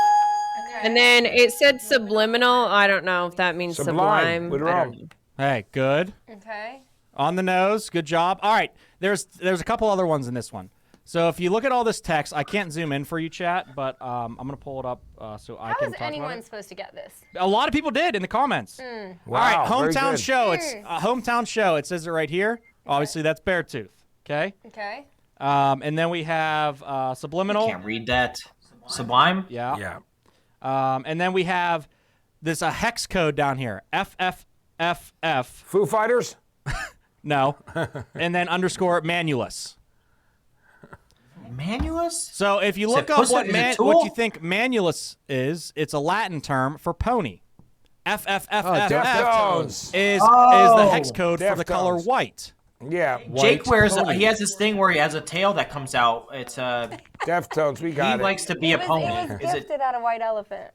And then it said subliminal. I don't know if that means Sublime, sublime. with I don't Rome. know. Hey, good. okay. On the nose. Good job. All right. There's a couple other ones in this one. So if you look at all this text, I can't zoom in for you, chat, but I'm gonna pull it up so I How can is talk about anyone it. supposed to get this? A lot of people did in the comments. Wow, All right, very hometown good. show. It's a hometown show. It says it right here. Obviously, that's Beartooth. Okay. Okay. And then we have subliminal. Can't read that. Sublime. Yeah. Yeah. And then we have this hex code down here. FFFF. Foo Fighters? No. And then underscore Manulus. Manulus? So if you Is look it up Puss- what is it Tool? what you think Manulus is, it's a Latin term for pony. FFFF Deftones. is the hex Oh, code for the color Deftones. white. Yeah. Jake wears. pony. He has this thing where he has a tail that comes out. It's Deftones, we he got it. likes to be a pony. It was Is it? gifted out of White Elephant.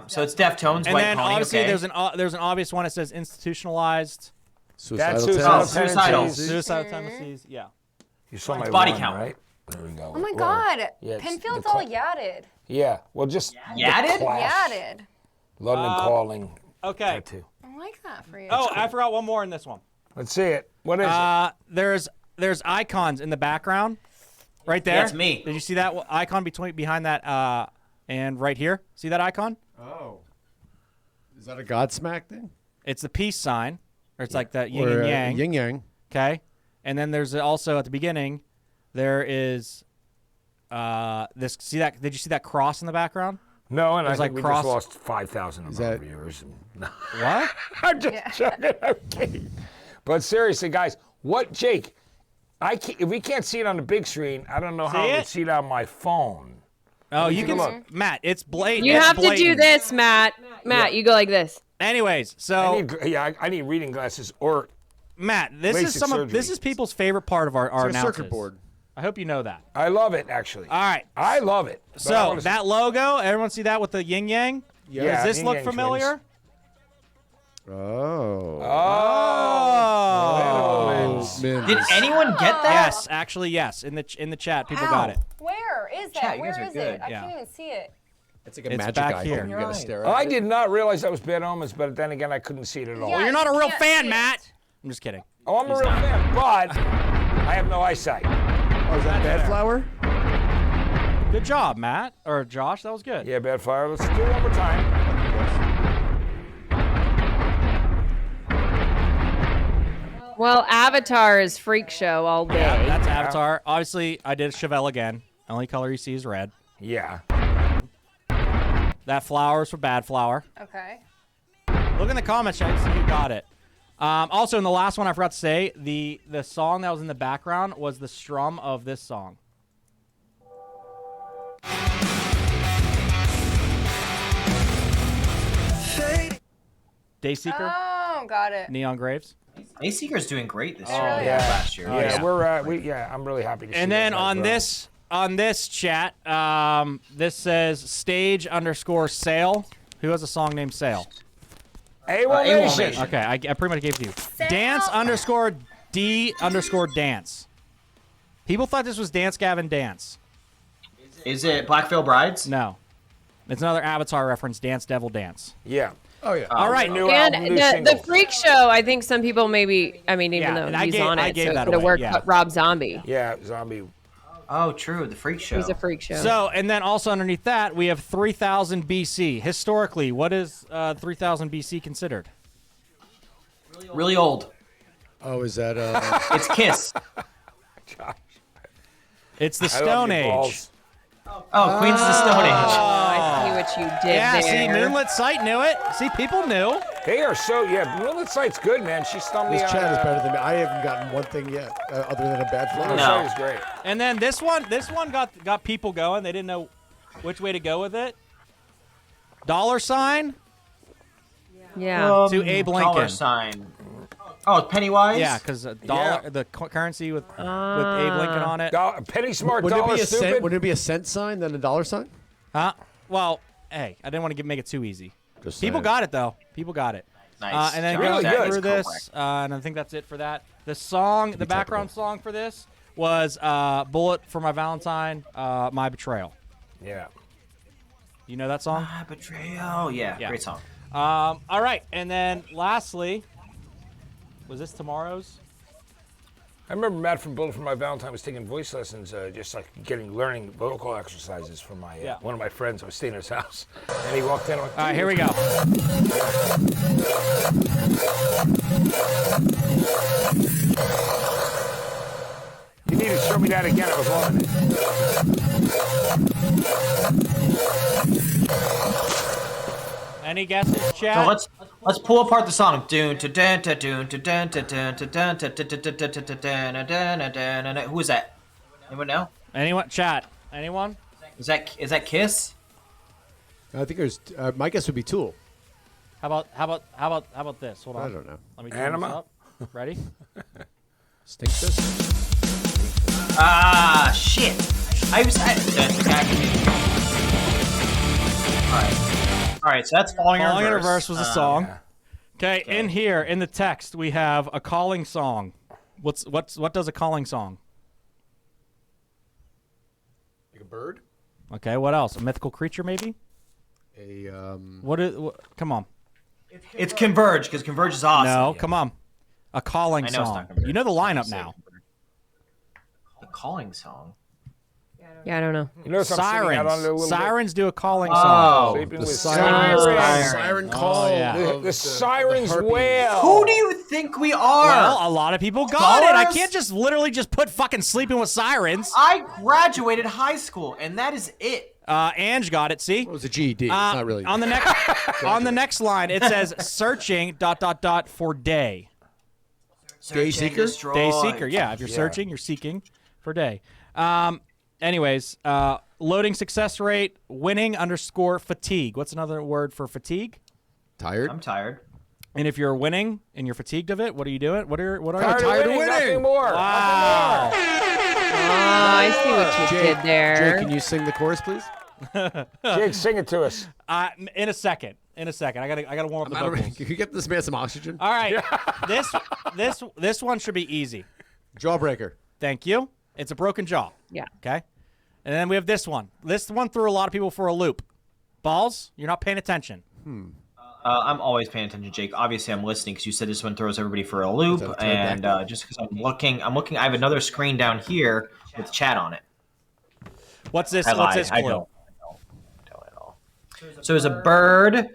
So it's Deftones. And White then pony. obviously okay. there's an obvious one that says institutionalized. Suicidal That's tendencies. suicidal. Tendencies. Suicidal tendencies. Yeah. You saw my body one, count. right? There we go. Oh my God. Yeah, it's Penfield's the all cl- yadded. Yeah, well, just Yadded? the Clash. Yadded. London Calling. Okay. Tattoo. I like that for you. Oh, I forgot one more in this one. Let's see it. What is it? There's icons in the background, right there. That's me. Did you see that icon behind that and right here? See that icon? Oh. Is that a Godsmack thing? It's the peace sign, or it's like that yin Or, and yang. Yin yang. Okay, and then there's also at the beginning, there is this. See that? Did you see that cross in the background? No, and I There's think like we cross- just lost 5,000 of our that- viewers. What? I'm just joking. I'm kidding. But seriously, guys, what, Jake? If we can't see it on the big screen, I don't know how I it? would see it on my phone. Oh, you take can a look. Matt. It's blatant. You it's have to do blatant. this, Matt. Matt, you go like this. Anyways, so I need reading glasses or Matt, this is LASIK this surgery. is people's favorite part of our It's like a announcements. circuit board. I hope you know that. I love it actually. All right. I love it. But I So wanna see- that logo, everyone see that with the yin yang? Yeah, Does this yin look yang familiar? Oh. Oh. Man, Did anyone get that? Yes, actually, yes. In the chat, people got it. Where is that? Chat, you Where guys are is good. it? I Yeah. can't even see it. It's like a It's magic back icon. here. You gotta Right. stare at I it. did not realize that was Bad Omens, but then again, I couldn't see it at all. Yeah. Well, you're not a you real can't fan, see it. Matt. I'm just kidding. Oh, I'm a real fan, but I have no eyesight. Oh, is that Bad Flower? Good job, Matt. Or Josh, that was good. Yeah, Bad Fire. Let's do it one more time. Well, Avatar is freak show all day. Yeah, that's Avatar. Obviously, I did Chevelle again. Only color you see is red. Yeah. That flower is for Bad Flower. Okay. Look in the comments, chat, to see who got it. Also, in the last one, I forgot to say, the song that was in the background was the strum of this song. Dayseeker, Oh, got it. Neon Graves. Dayseeker's doing great this year. really Yeah. Last year. Yeah, yeah. I'm really happy to see And then those guys on grow. this chat, this says stage_sail. Who has a song named Sail? AWOL AWOL Nation. Nation. Okay, I pretty much gave it to you. Sail. Dance_D_dance. People thought this was Dance Gavin Dance. Is it Black Veil Brides? No. It's another Avatar reference, Dance Devil Dance. Yeah. Oh, yeah. All right. New And album, new the single. freak show, I think some people maybe, even Yeah, though I he's gave- on I it, gave so that it could have away, worked. yeah. Rob Zombie. Yeah, Zombie. Oh, true. The Freak Show. He's a freak show. So, and then also underneath that, we have 3000 BC. Historically, what is 3000 BC considered? Really old. Oh, is that It's Kiss. It's the I love Stone your Age. balls. Oh, Queens of the Stone Age. I see what you did Yeah, see, there. Moonlit Sight knew it. See, people knew. They are so, yeah, Moonlit Sight's good, man. She stumped me this on. chat is better than me? I haven't gotten one thing yet, other than a bad Moonlit flower. No. Sight is great. And then this one got people going. They didn't know which way to go with it. $? Yeah. To Abe Dollar Lincoln. sign. Oh, it's Pennywise? Yeah, because dollar, Yeah. the currency with Abe Lincoln on it. Penny smart, Wouldn't it dollar be a stupid. cent? Wouldn't it be a cent sign then a dollar sign? Huh? Well, hey, I didn't want to make it too easy. Just People saying. got it though. People got it. Nice. And then Josh, going that is through this, correct. and I think that's it for that. The song, the background song for this was "Bullet for My Valentine," "My Betrayal." Yeah. You know that song? Ah, Betrayal. Yeah, Yeah. great song. All right, and then lastly, was this tomorrow's? I remember Matt from Bullet for My Valentine was taking voice lessons, just like learning vocal exercises from my one of my friends. I was staying at his house, and he walked in. All right, here we go. You need to show me that again. I was loving it. Any guesses, chat? So let's pull apart the song. Dun to dun to dun to dun to dun to dun to dun to dun to dun to dun. Who is that? Anyone know? Anyone? Chat. Anyone? Is that Kiss? I think there's. My guess would be Tool. How about this? Hold on. I don't know. Let me turn Anima? this up. Ready? Stink Fist. Ah, shit. All right. So that's Falling in Falling in Reverse. Reverse was the song. Okay, in here in the text we have a calling song. What does a calling song? Like a bird. Okay, what else? A mythical creature, maybe? A Come on. It's Converge, because Converge is awesome. No, come on. A calling I know it's song. not Converge. You know the lineup now. The calling song. Yeah, I don't know. You notice I'm sitting out on the Sirens. little Sirens do a calling Oh. song. Sleeping with siren, sirens. siren call. yeah. The sirens herpes. wail. Who do you think we are? Well, a lot of people got it. I Scholars? can't just literally just put fucking sleeping with sirens. I graduated high school, and that is it. Ange got it. See? It was a GED. It's not really. On the next line, it says searching ... for day. Day Search and Seeker? destroy. Day seeker. Yeah, if you're searching, you're seeking for day. Anyways, loading success rate, winning _ fatigue. What's another word for fatigue? Tired. I'm tired. And if you're winning and you're fatigued of it, what are you doing? What are Tired you? of winning. Nothing more. Wow. Oh, I see what you did there. Jake, can you sing the chorus, please? Jake, sing it to us. In a second. I gotta warm up the vocals. Can you get this man some oxygen? All right. This one should be easy. Jawbreaker. Thank you. It's a broken jaw. Yeah. Okay. And then we have this one. This one threw a lot of people for a loop. Balls, you're not paying attention. I'm always paying attention, Jake. Obviously, I'm listening because you said this one throws everybody for a loop, Is that a and pterodactyl? just because I'm looking. I have another screen down here with chat on it. What's this? I What's lied. this I clue? don't at all. So there's a bird,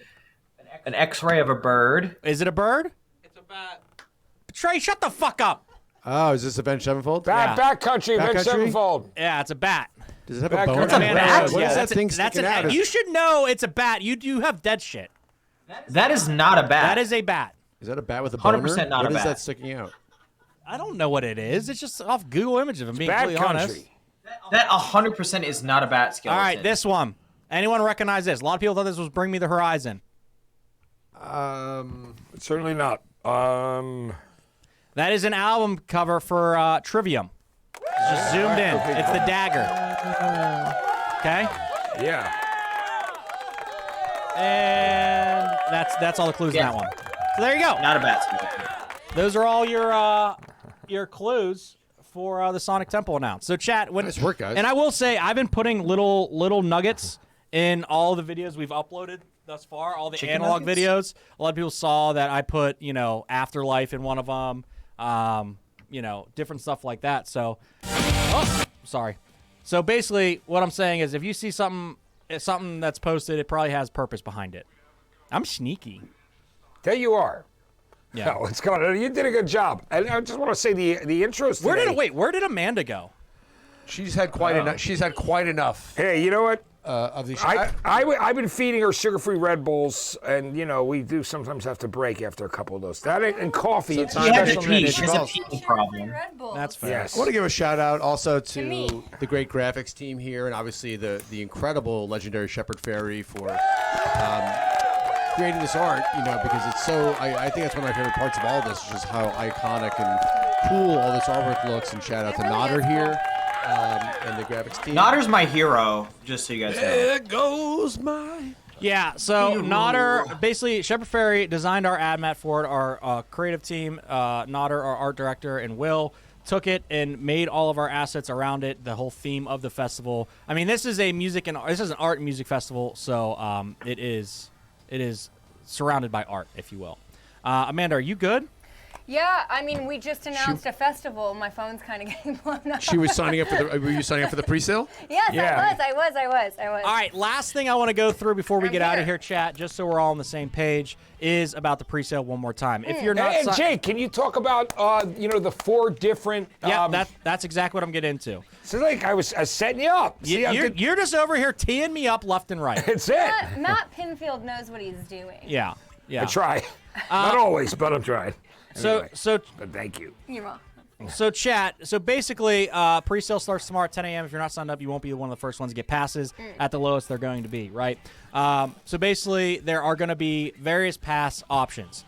an X-ray of a bird. Is it a bird? It's a bat. Trey, shut the fuck up. Oh, is this Avenged Sevenfold? Back country, Back Vince country? Sevenfold. Yeah, it's a bat. Does it have Back a bone? country. on That's a it? bat? What Yeah, is that thing sticking out? You should know it's a bat. You do have dead shit. That is not a bat. That is a bat. Is that a bat with a boner? 100% not a What is bat. that sticking out? I don't know what it is. It's just off Google Images, if I'm being Bad completely honest. country. That 100% is not a bat skeleton. All right, this one. Anyone recognize this? A lot of people thought this was Bring Me the Horizon. Certainly not. That is an album cover for Trivium. It's just zoomed in. It's the dagger. Okay? Yeah. And that's all the clues in that one. So there you go. Not a bat skeleton. Those are all your clues for the Sonic Temple announced. So, chat. Nice work, guys. And I will say, I've been putting little nuggets in all the videos we've uploaded thus far, all the Chicken analog nuggets? videos. A lot of people saw that I put, Afterlife in one of them, different stuff like that. So, sorry. So basically, what I'm saying is, if you see something that's posted, it probably has purpose behind it. I'm sneaky. There you are. Yeah. No, what's going on? You did a good job. And I just want to say the intros today. Where did Amanda go? She's had quite enough. She's had quite enough. Hey, you know what? Of these. I've been feeding her sugar-free Red Bulls, and we do sometimes have to break after a couple of those. That and coffee. So it's time She has to to pee. pee. She has a peeing problem. That's fair. Yes. I want to give a shout out also To me. to the great graphics team here, and obviously the incredible legendary Shepherd Fairy for creating this art. Because it's so. I think that's one of my favorite parts of all of this, is just how iconic and cool all this artwork looks. And shout out to Nodder here and the graphics team. Nodder's my hero, just so you guys know. There goes my. Yeah, so Nodder, basically, Shepherd Fairy designed our ad mat for it. Our creative team, Nodder, our art director, and Will took it and made all of our assets around it, the whole theme of the festival. I mean, this is an art and music festival, so it is surrounded by art, if you will. Amanda, are you good? Yeah, I mean, we just announced a festival. My phone's kind of getting blown up. She was signing up for the. Were you signing up for the pre-sale? Yes, Yeah. I was. All right, last thing I want to go through before we I'm get out of here. here, chat, just so we're all on the same page, is about the pre-sale one more time. If you're not, Hey, Jake, can you talk about the 4 different? that's exactly what I'm getting into. So like I was setting you up. See, You're just over here teeing me up left and right. It's it. Matt Pinfield knows what he's doing. Yeah. I try. Not always, but I'm trying. Anyway, but thank you. You're wrong. So chat. So basically, pre-sale starts tomorrow at 10 a.m. If you're not signed up, you won't be one of the first ones to get passes at the lowest they're going to be, right? So basically, there are going to be various pass options.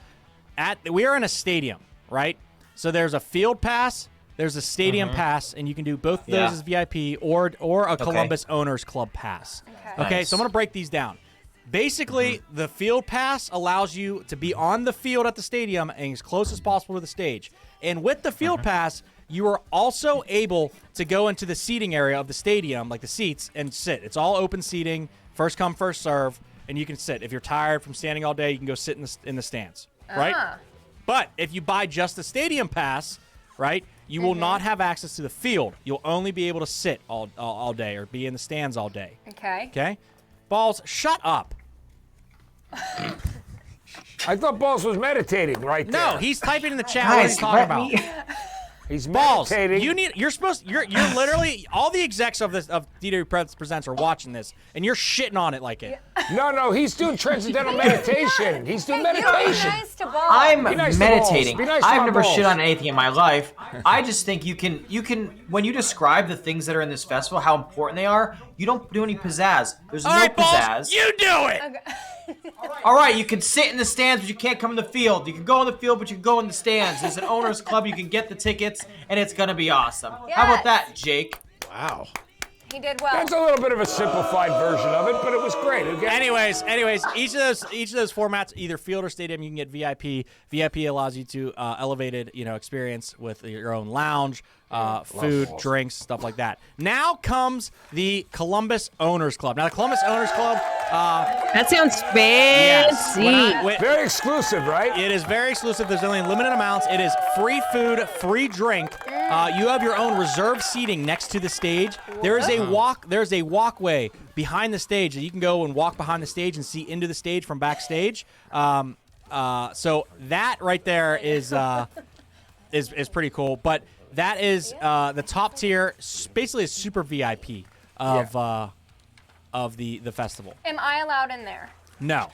We are in a stadium, right? So there's a field pass, there's a stadium pass, and you can do both of those as VIP or a Columbus Owners Club pass. Okay, Nice. so I'm going to break these down. Basically, the field pass allows you to be on the field at the stadium and as close as possible to the stage. And with the field pass, you are also able to go into the seating area of the stadium, like the seats, and sit. It's all open seating, first come, first serve, and you can sit. If you're tired from standing all day, you can go sit in the stands, right? But if you buy just the stadium pass, right, you will not have access to the field. You'll only be able to sit all day or be in the stands all day. Okay? Balls, shut up. I thought Balls was meditating right there. No, he's typing in the chat what he's talking about. He's Balls, meditating. you're literally, all the execs of DWPresents are watching this, and you're shitting on it like it. No, he's doing transcendental meditation. He's doing meditation. Be nice to Balls. I'm Be nice to meditating. Balls. Be nice to I've my never balls. shit on anything in my life. I just think you can when you describe the things that are in this festival, how important they are, you don't do any pizzazz. There's All no right, pizzazz. Balls, you do it. All right, you can sit in the stands, but you can't come in the field. You can go in the field, but you can go in the stands. There's an owners club. You can get the tickets, and it's going to be awesome. How about that, Jake? Wow. He did well. That's a little bit of a simplified version of it, but it was great. Okay? Anyways, each of those formats, either field or stadium, you can get VIP. VIP allows you to elevated, experience with your own lounge, food, drinks, stuff like that. Now comes the Columbus Owners Club. Now the Columbus Owners Club. That sounds fancy. Very exclusive, right? It is very exclusive. There's only limited amounts. It is free food, free drink. You have your own reserved seating next to the stage. There is There's a walkway behind the stage that you can go and walk behind the stage and see into the stage from backstage. So that right there is pretty cool. But that is the top tier, basically a super VIP of the festival. Am I allowed in there? No.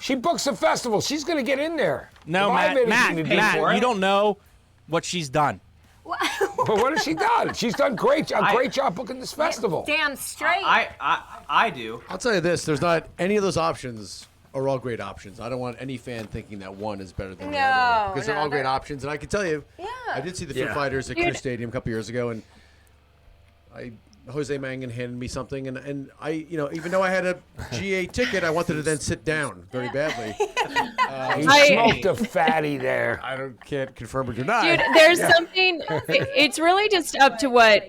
She books a festival. She's going to get in there. No, If I have anything to do Matt, for it- you don't know what she's done. But what has she done? She's done a great job booking this festival. Damn straight. I do. I'll tell you this: there's not any of those options are all great options. I don't want any fan thinking that one is better than the other because they're all great options. And I can tell you, I did see the Foo Fighters at Crew Stadium a couple years ago, and Jose Mangan handed me something, and I, even though I had a GA ticket, I wanted to then sit down very badly. You smoked a fatty there. I can't confirm or deny. Dude, there's something. It's really just up to what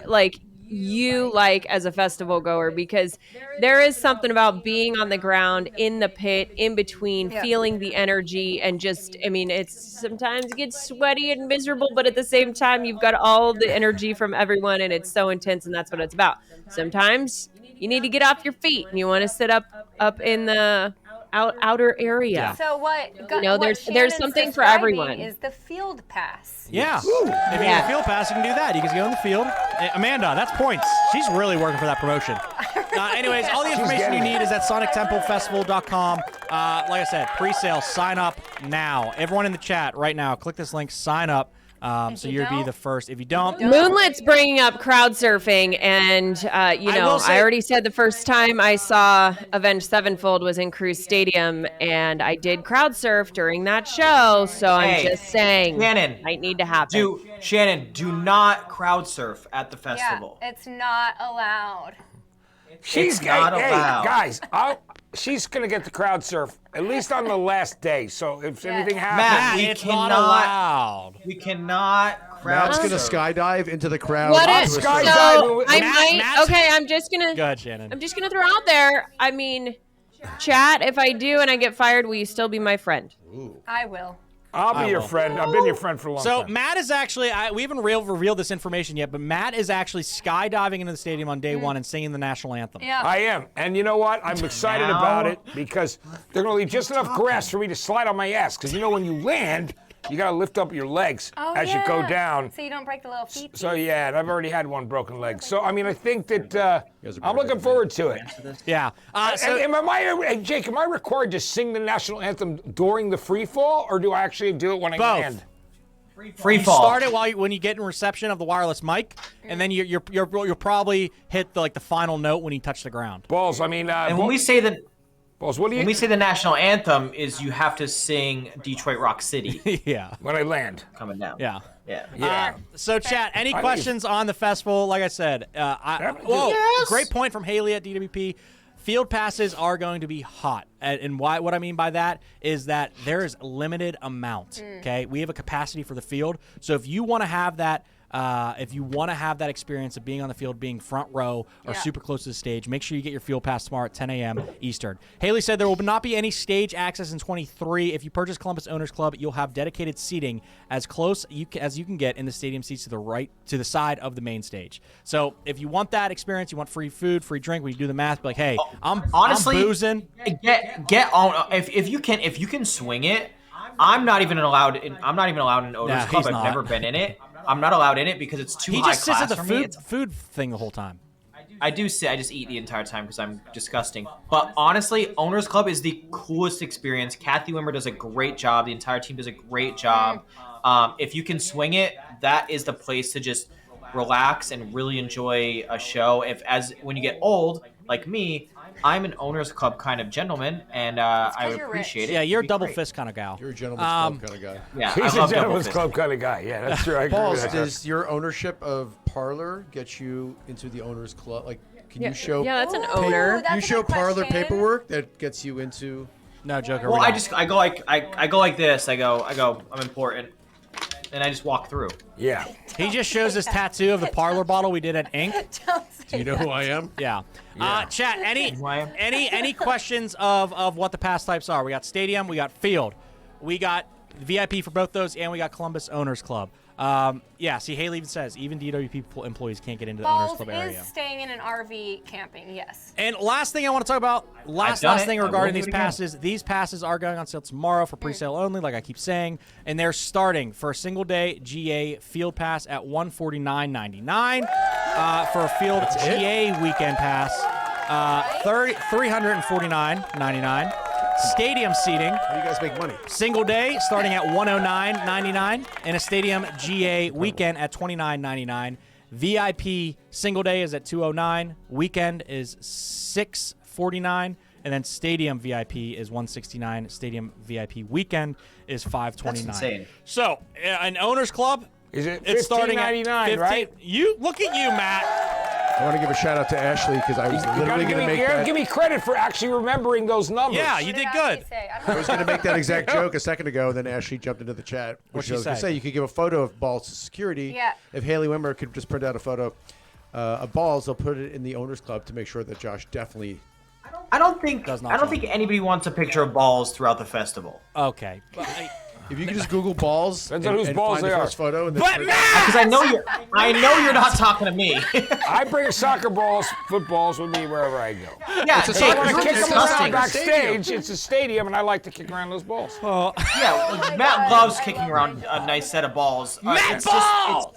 you like as a festival goer, because there is something about being on the ground in the pit in between, feeling the energy, and just, it's sometimes it gets sweaty and miserable, but at the same time you've got all the energy from everyone, and it's so intense, and that's what it's about. Sometimes you need to get off your feet and you want to sit up in the outer area. So what? There's something for everyone. Is the field pass? Yeah. If you get a field pass, you can do that. You can go in the field. Amanda, that's points. She's really working for that promotion. Anyways, all the information you need is at sonictemplefestival.com. Like I said, pre-sale, sign up now. Everyone in the chat right now, click this link, sign up. So you'll be the first. If you don't, Moonlit's bringing up crowd surfing, and I already said the first time I saw Avenged Sevenfold was in Cruise Stadium, and I did crowd surf during that show. So I'm just saying, Shannon, might need to happen. Shannon, do not crowd surf at the festival. Yeah, it's not allowed. She's not allowed. Guys, she's gonna get the crowd surf at least on the last day. So if anything happens, it's not allowed. We cannot crowd Matt's surf. gonna skydive into the crowd. What onto is a so? surf. I'm just gonna. Go ahead, Shannon. I'm just gonna throw out there. Chat. If I do and I get fired, will you still be my friend? I will. I'll be your friend. I've been your friend for a long time. So Matt is actually, we haven't revealed this information yet, but Matt is actually skydiving into the stadium on day one and singing the national anthem. Yeah. I am. And you know what? I'm excited about it because they're going to leave just enough grass for me to slide on my ass. Because when you land, you got to lift up your legs as you go down. So you don't break the little feet. So, yeah, and I've already had one broken leg. So, I think that I'm looking forward to it. Yeah. Jake, am I required to sing the national anthem during the free fall, or do I actually do it when I land? Free You fall. start it when you get in reception of the wireless mic, and then you'll probably hit the final note when you touch the ground. Balls, and when we say that. When we say the national anthem, is you have to sing Detroit Rock City. Yeah. When I land. Coming down. Yeah. Yeah. So, chat, any questions on the festival? Like I said, great point from Haley at DWP. Field passes are going to be hot. And what I mean by that is that there is limited amount, okay? We have a capacity for the field. So if you want to have that experience of being on the field, being front row or super close to the stage, make sure you get your field pass tomorrow at 10 a.m. Eastern. Haley said there will not be any stage access in 23. If you purchase Columbus Owners Club, you'll have dedicated seating as close as you can get in the stadium seats to the side of the main stage. So if you want that experience, you want free food, free drink, when you do the math, be like, hey, I'm boozing. Get on if you can swing it. I'm not even allowed in Owners Club. I've never been in it. I'm not allowed in it because it's too high class for me. He just sits at the food thing the whole time. I do sit. I just eat the entire time because I'm disgusting. But honestly, Owners Club is the coolest experience. Kathy Wimmer does a great job. The entire team does a great job. If you can swing it, that is the place to just relax and really enjoy a show. When you get old, like me, I'm an Owners Club kind of gentleman, and I would appreciate it. Yeah, you're a double fist kind of gal. You're a gentleman's club kind of guy. Yeah, he's a gentleman's club kind of guy. Yeah, that's true. Balls, does your ownership of Parlor get you into the Owners Club? Like, can you show? Yeah, that's an owner. You show Parlor paperwork that gets you into. No, Joker. Well, I go like this. I go. I'm important. And I just walk through. Yeah. He just shows his tattoo of the Parlor bottle we did at Ink. Do you know who I am? Yeah. Chat, any questions of what the pass types are? We got stadium, we got field, we got VIP for both those, and we got Columbus Owners Club. See, Haley even says even DWP employees can't get into the Owners Club area. Is staying in an RV camping, yes. And last thing I want to talk about, last thing regarding these passes. These passes are going on sale tomorrow for pre-sale only, like I keep saying, and they're starting for a single day GA field pass at $149.99. For a field GA weekend pass, $349.99. Stadium seating. How do you guys make money? Single day starting at $109.99, and a stadium GA weekend at $29.99. VIP single day is at $209. Weekend is $649, and then stadium VIP is $169. Stadium VIP weekend is $529. That's insane. So an Owners Club. Is it it's starting at $15.99, right? You look at you, Matt. I want to give a shout out to Ashley because I was literally going to make that. Give me credit for actually remembering those numbers. Yeah, you did good. I was going to make that exact joke a second ago, and then Ashley jumped into the chat. What'd I was she going to say? say you could give a photo of balls to security. Yeah. If Haley Wimmer could just print out a photo of balls, they'll put it in the owners club to make sure that Josh definitely. I don't think Does not I don't change. think anybody wants a picture of balls throughout the festival. Okay. If you could just Google balls and, Depends on whose and balls find the they are. first photo, and then But Matt! Because I know you're not talking to me. I bring soccer balls, footballs with me wherever I go. Yeah, It's a Jake, soccer I you're want to kick them around disgusting. backstage. It's a stadium, and I like to kick around those balls. Yeah, Matt loves kicking around a nice set of balls. Matt Ball!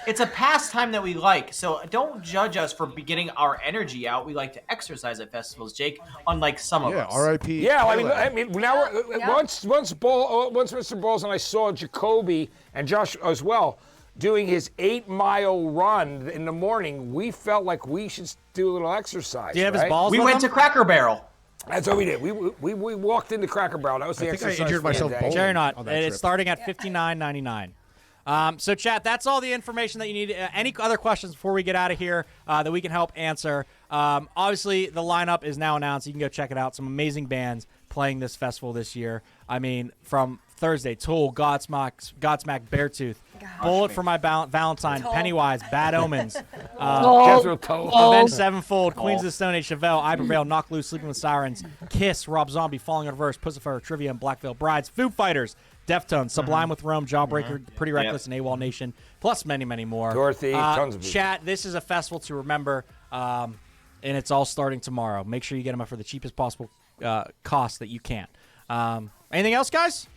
It's a pastime that we like. So don't judge us for getting our energy out. We like to exercise at festivals, Jake. Unlike some of us. R.I.P. Yeah, Taylor. I mean, now once Mr. Balls and I saw Jacoby and Josh as well doing his 8-mile run in the morning, we felt like we should do a little exercise. Do you have right? his balls? We with went him? to Cracker Barrel. That's what we did. We walked into Cracker Barrel. That was the I think exercise. I injured for the myself day. bowling Jerry not. on that It's trip. starting at $59.99. So, chat, that's all the information that you need. Any other questions before we get out of here that we can help answer? Obviously, the lineup is now announced. You can go check it out. Some amazing bands playing this festival this year. I mean, from Thursday, Tool, Godsmack, Beartooth, Bullet for My Valentine, Pennywise, Bad Omens, Jethro Tull. Avenged Sevenfold, Queens of the Stone Age, Chevelle, I Prevail, Knock Loose, Sleeping with Sirens, Kiss, Rob Zombie, Falling in Reverse, Pussifer, Trivia, and Black Veil Brides, Foo Fighters, Deftones, Sublime with Rome, Jawbreaker, Pretty Reckless, and AWOL Nation, plus many, many more. Dorothy, tons of people. Chat, this is a festival to remember, and it's all starting tomorrow. Make sure you get them up for the cheapest possible cost that you can. Anything else, guys?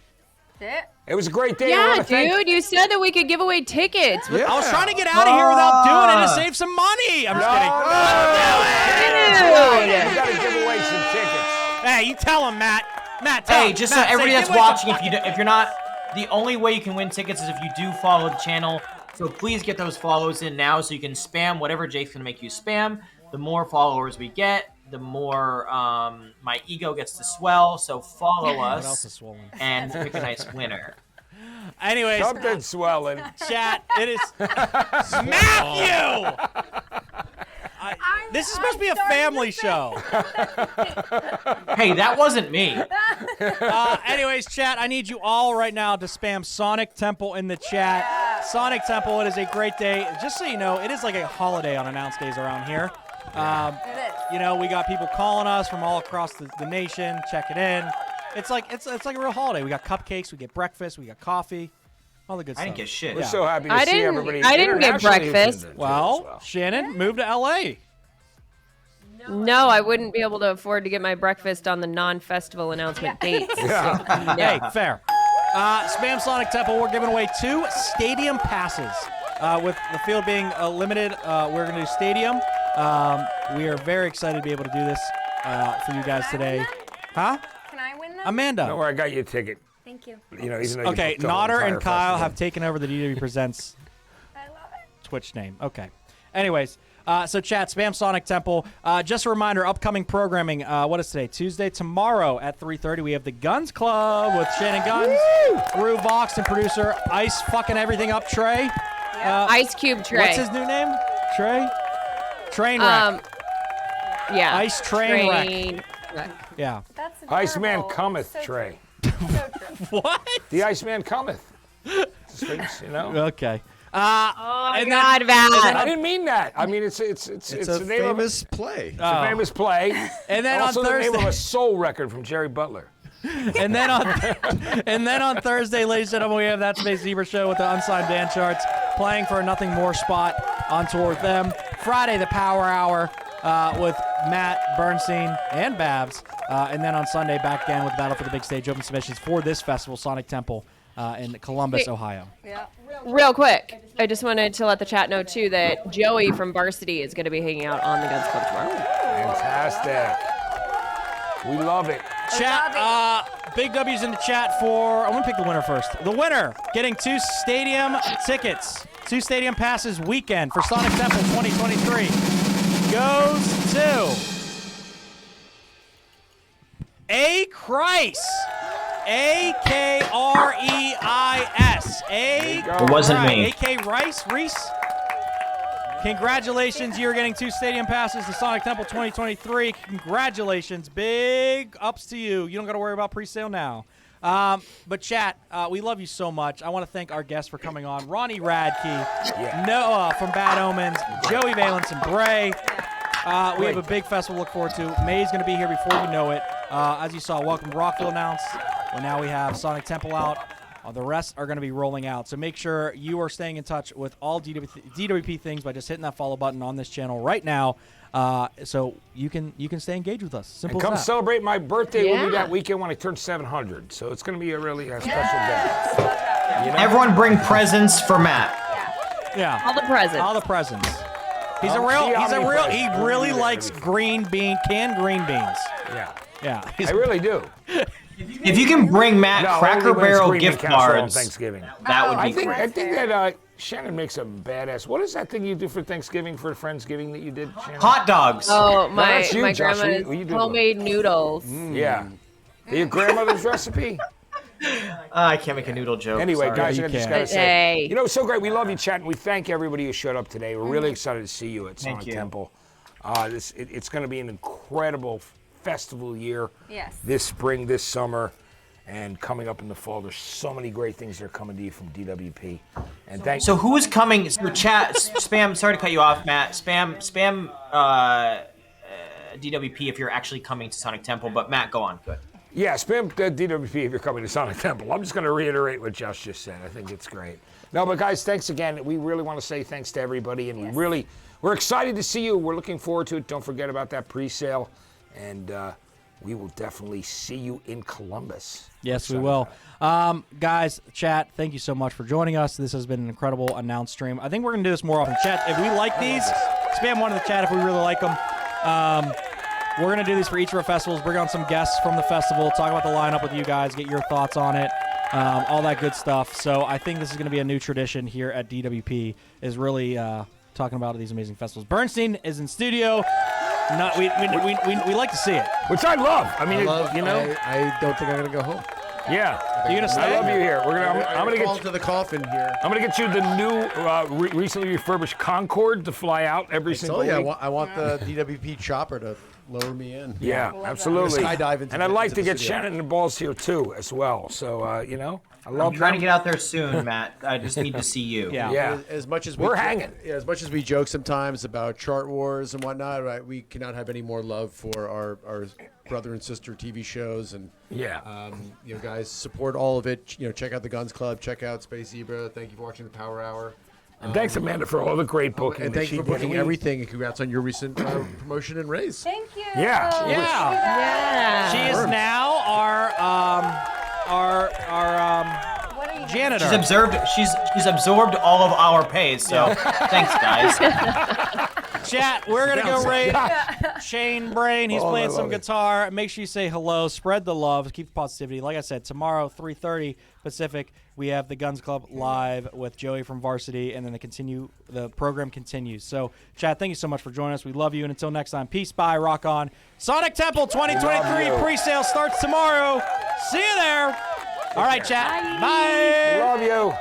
It was a great day. I Yeah, wanna thank- dude, you said that we could give away tickets. Yeah. I was trying to get out of here without doing it to save some money. I'm just kidding. You got to give away some tickets. Hey, you tell him, Matt. Matt, tell Hey, him. just Matt, so everybody say, that's give away some- watching, if you're not, the only way you can win tickets is if you do follow the channel. So please get those follows in now, so you can spam whatever Jake's gonna make you spam. The more followers we get, the more my ego gets to swell. So follow What else us is swollen? and pick a nice winner. Anyways, Something swelling. chat, it is Matthew. This is supposed to be a family show. Hey, that wasn't me. Anyways, chat, I need you all right now to spam Sonic Temple in the chat. Sonic Temple, it is a great day. Just so you know, it is like a holiday on announce days around here. You know, we got people calling us from all across the nation, checking in. It's like a real holiday. We got cupcakes, we get breakfast, we got coffee, all the good stuff. I didn't get shit. We're so happy to I see didn't- everybody. I didn't get internationally who's breakfast. in there, too, Well, as Shannon moved to LA. No, I wouldn't be able to afford to get my breakfast on the non-festival announcement dates. Hey, fair. Spam Sonic Temple, we're giving away 2 stadium passes. With the field being limited, we're going to do stadium. We are very excited to be able to do this for you guys today. Huh? Can I win them? Amanda. Don't worry, I got you a ticket. Thank you. You know, even though you Okay, booked the whole Nodder entire and Kyle festival. have taken over the DWPresents I love it. Twitch name. Okay. Anyways, so chat, spam Sonic Temple. Just a reminder, upcoming programming. What is today? Tuesday. Tomorrow at 3:30, we have the Guns Club with Shannon Guns, Rue Vox, and producer Ice fucking everything up, Trey. Ice Cube Trey. What's his new name? Trey? Trainwreck. Yeah. Ice Train Wreck. Wreck. Yeah. That's Iceman adorable. cometh, So Trey. true. So true. What? The Iceman cometh. Just things, you know. Okay. Oh my And God, then- Val. I didn't mean that. I mean it's It's the a name of famous play. it's a famous play. And then also on the name of Thursday, a soul record from Jerry Butler. and then on Thursday, ladies and gentlemen, we have That Space Zebra Show with the Unsigned Dan Charts playing for a Nothing More spot on tour with them. Friday, the Power Hour with Matt Bernstein and Babs, and then on Sunday, back again with Battle for the Big Stage open submissions for this festival, Sonic Temple in Columbus, Wait. Ohio. Yeah. Real quick, I just wanted to let the chat know, too, that Joey from Varsity is going to be hanging out on the Guns Club tomorrow. Fantastic. We love it. Chat, big W's in the chat for, I'm going to pick the winner first. The winner getting 2 stadium tickets, 2 stadium passes weekend for Sonic Temple 2023 goes to A. Christ. A-K-R-E-I-S. A. It wasn't me. A.K. Rice? Reese? Congratulations, you're getting 2 stadium passes to Sonic Temple 2023. Congratulations. Big ups to you. You don't got to worry about pre-sale now. But chat, we love you so much. I want to thank our guests for coming on. Ronnie Radke, Noah from Bad Omens, Joey Valence, and Bray. We have a big festival to look forward to. May's going to be here before you know it. As you saw, Welcome to Rockville announced. Well, now we have Sonic Temple out. The rest are going to be rolling out. So make sure you are staying in touch with all DWP things by just hitting that follow button on this channel right now. So you can stay engaged with us. Simple and come as that. celebrate my birthday with me that weekend when I turn 700. So it's going to be a really special day. You know? Everyone bring presents for Matt. Yeah. All the presents. All the presents. He really likes canned green beans. Yeah. Yeah. I really do. If you can bring Matt Cracker Barrel gift cards, Thanksgiving. That would be great. I think that Shannon makes a badass. What is that thing you do for Thanksgiving for Friendsgiving that you did, Shannon? Hot dogs. Oh, my Josh. grandma's homemade noodles. Yeah. Your grandmother's recipe? I can't make a noodle joke. Anyway, sorry. guys, I just got to say, you know, it's so great. We love you, chat, and we thank everybody who showed up today. We're really excited to see you at Sonic Temple. It's going to be an incredible festival year this spring, this summer, and coming up in the fall. There's so many great things that are coming to you from DWP. And so who is coming? So chat, spam. Sorry to cut you off, Matt. Spam. DWP if you're actually coming to Sonic Temple. But Matt, go on. Good. Yeah, spam DWP if you're coming to Sonic Temple. I'm just going to reiterate what Josh just said. I think it's great. No, but guys, thanks again. We really want to say thanks to everybody, and we're excited to see you. We're looking forward to it. Don't forget about that pre-sale. And we will definitely see you in Columbus. Yes, we will. Guys, chat, thank you so much for joining us. This has been an incredible announced stream. I think we're going to do this more often. Chat, if we like these, spam one in the chat if we really like them. We're going to do these for each of our festivals, bring on some guests from the festival, talk about the lineup with you guys, get your thoughts on it, all that good stuff. So I think this is going to be a new tradition here at DWP, is really talking about these amazing festivals. Bernstein is in studio. We like to see it, which I love. I mean, you know, I don't think I'm gonna go home. Yeah, you're gonna stay. I love you here. I'm gonna get to the coffin here. I'm gonna get you the new, recently refurbished Concorde to fly out every single week. I want the DWP chopper to lower me in. Yeah, absolutely. Skydive into and I'd like to get Shannon and Balls here too, as well. So you know, I'm trying to get out there soon, Matt. I just need to see you. Yeah. As much as we're hanging. Yeah, as much as we joke sometimes about chart wars and whatnot, right? We cannot have any more love for our brother and sister TV shows, and you know, guys, support all of it. You know, check out the Guns Club, check out Space Zebra. Thank you for watching the Power Hour. And thanks, Amanda, for all the great booking. And thank you for booking everything. And congrats on your recent promotion and raise. Thank you. Yeah. She is now our janitor. She's absorbed all of our pays. So thanks, guys. Chat, we're gonna go raid Shane Brain. He's playing some guitar. Make sure you say hello. Spread the love. Keep the positivity. Like I said, tomorrow 3:30 Pacific, we have the Guns Club live with Joey from Varsity, and then the program continues. So, chat, thank you so much for joining us. We love you, and until next time, peace, bye, rock on. Sonic Temple 2023 pre-sale starts tomorrow. See you there. All right, chat. Bye. Love you.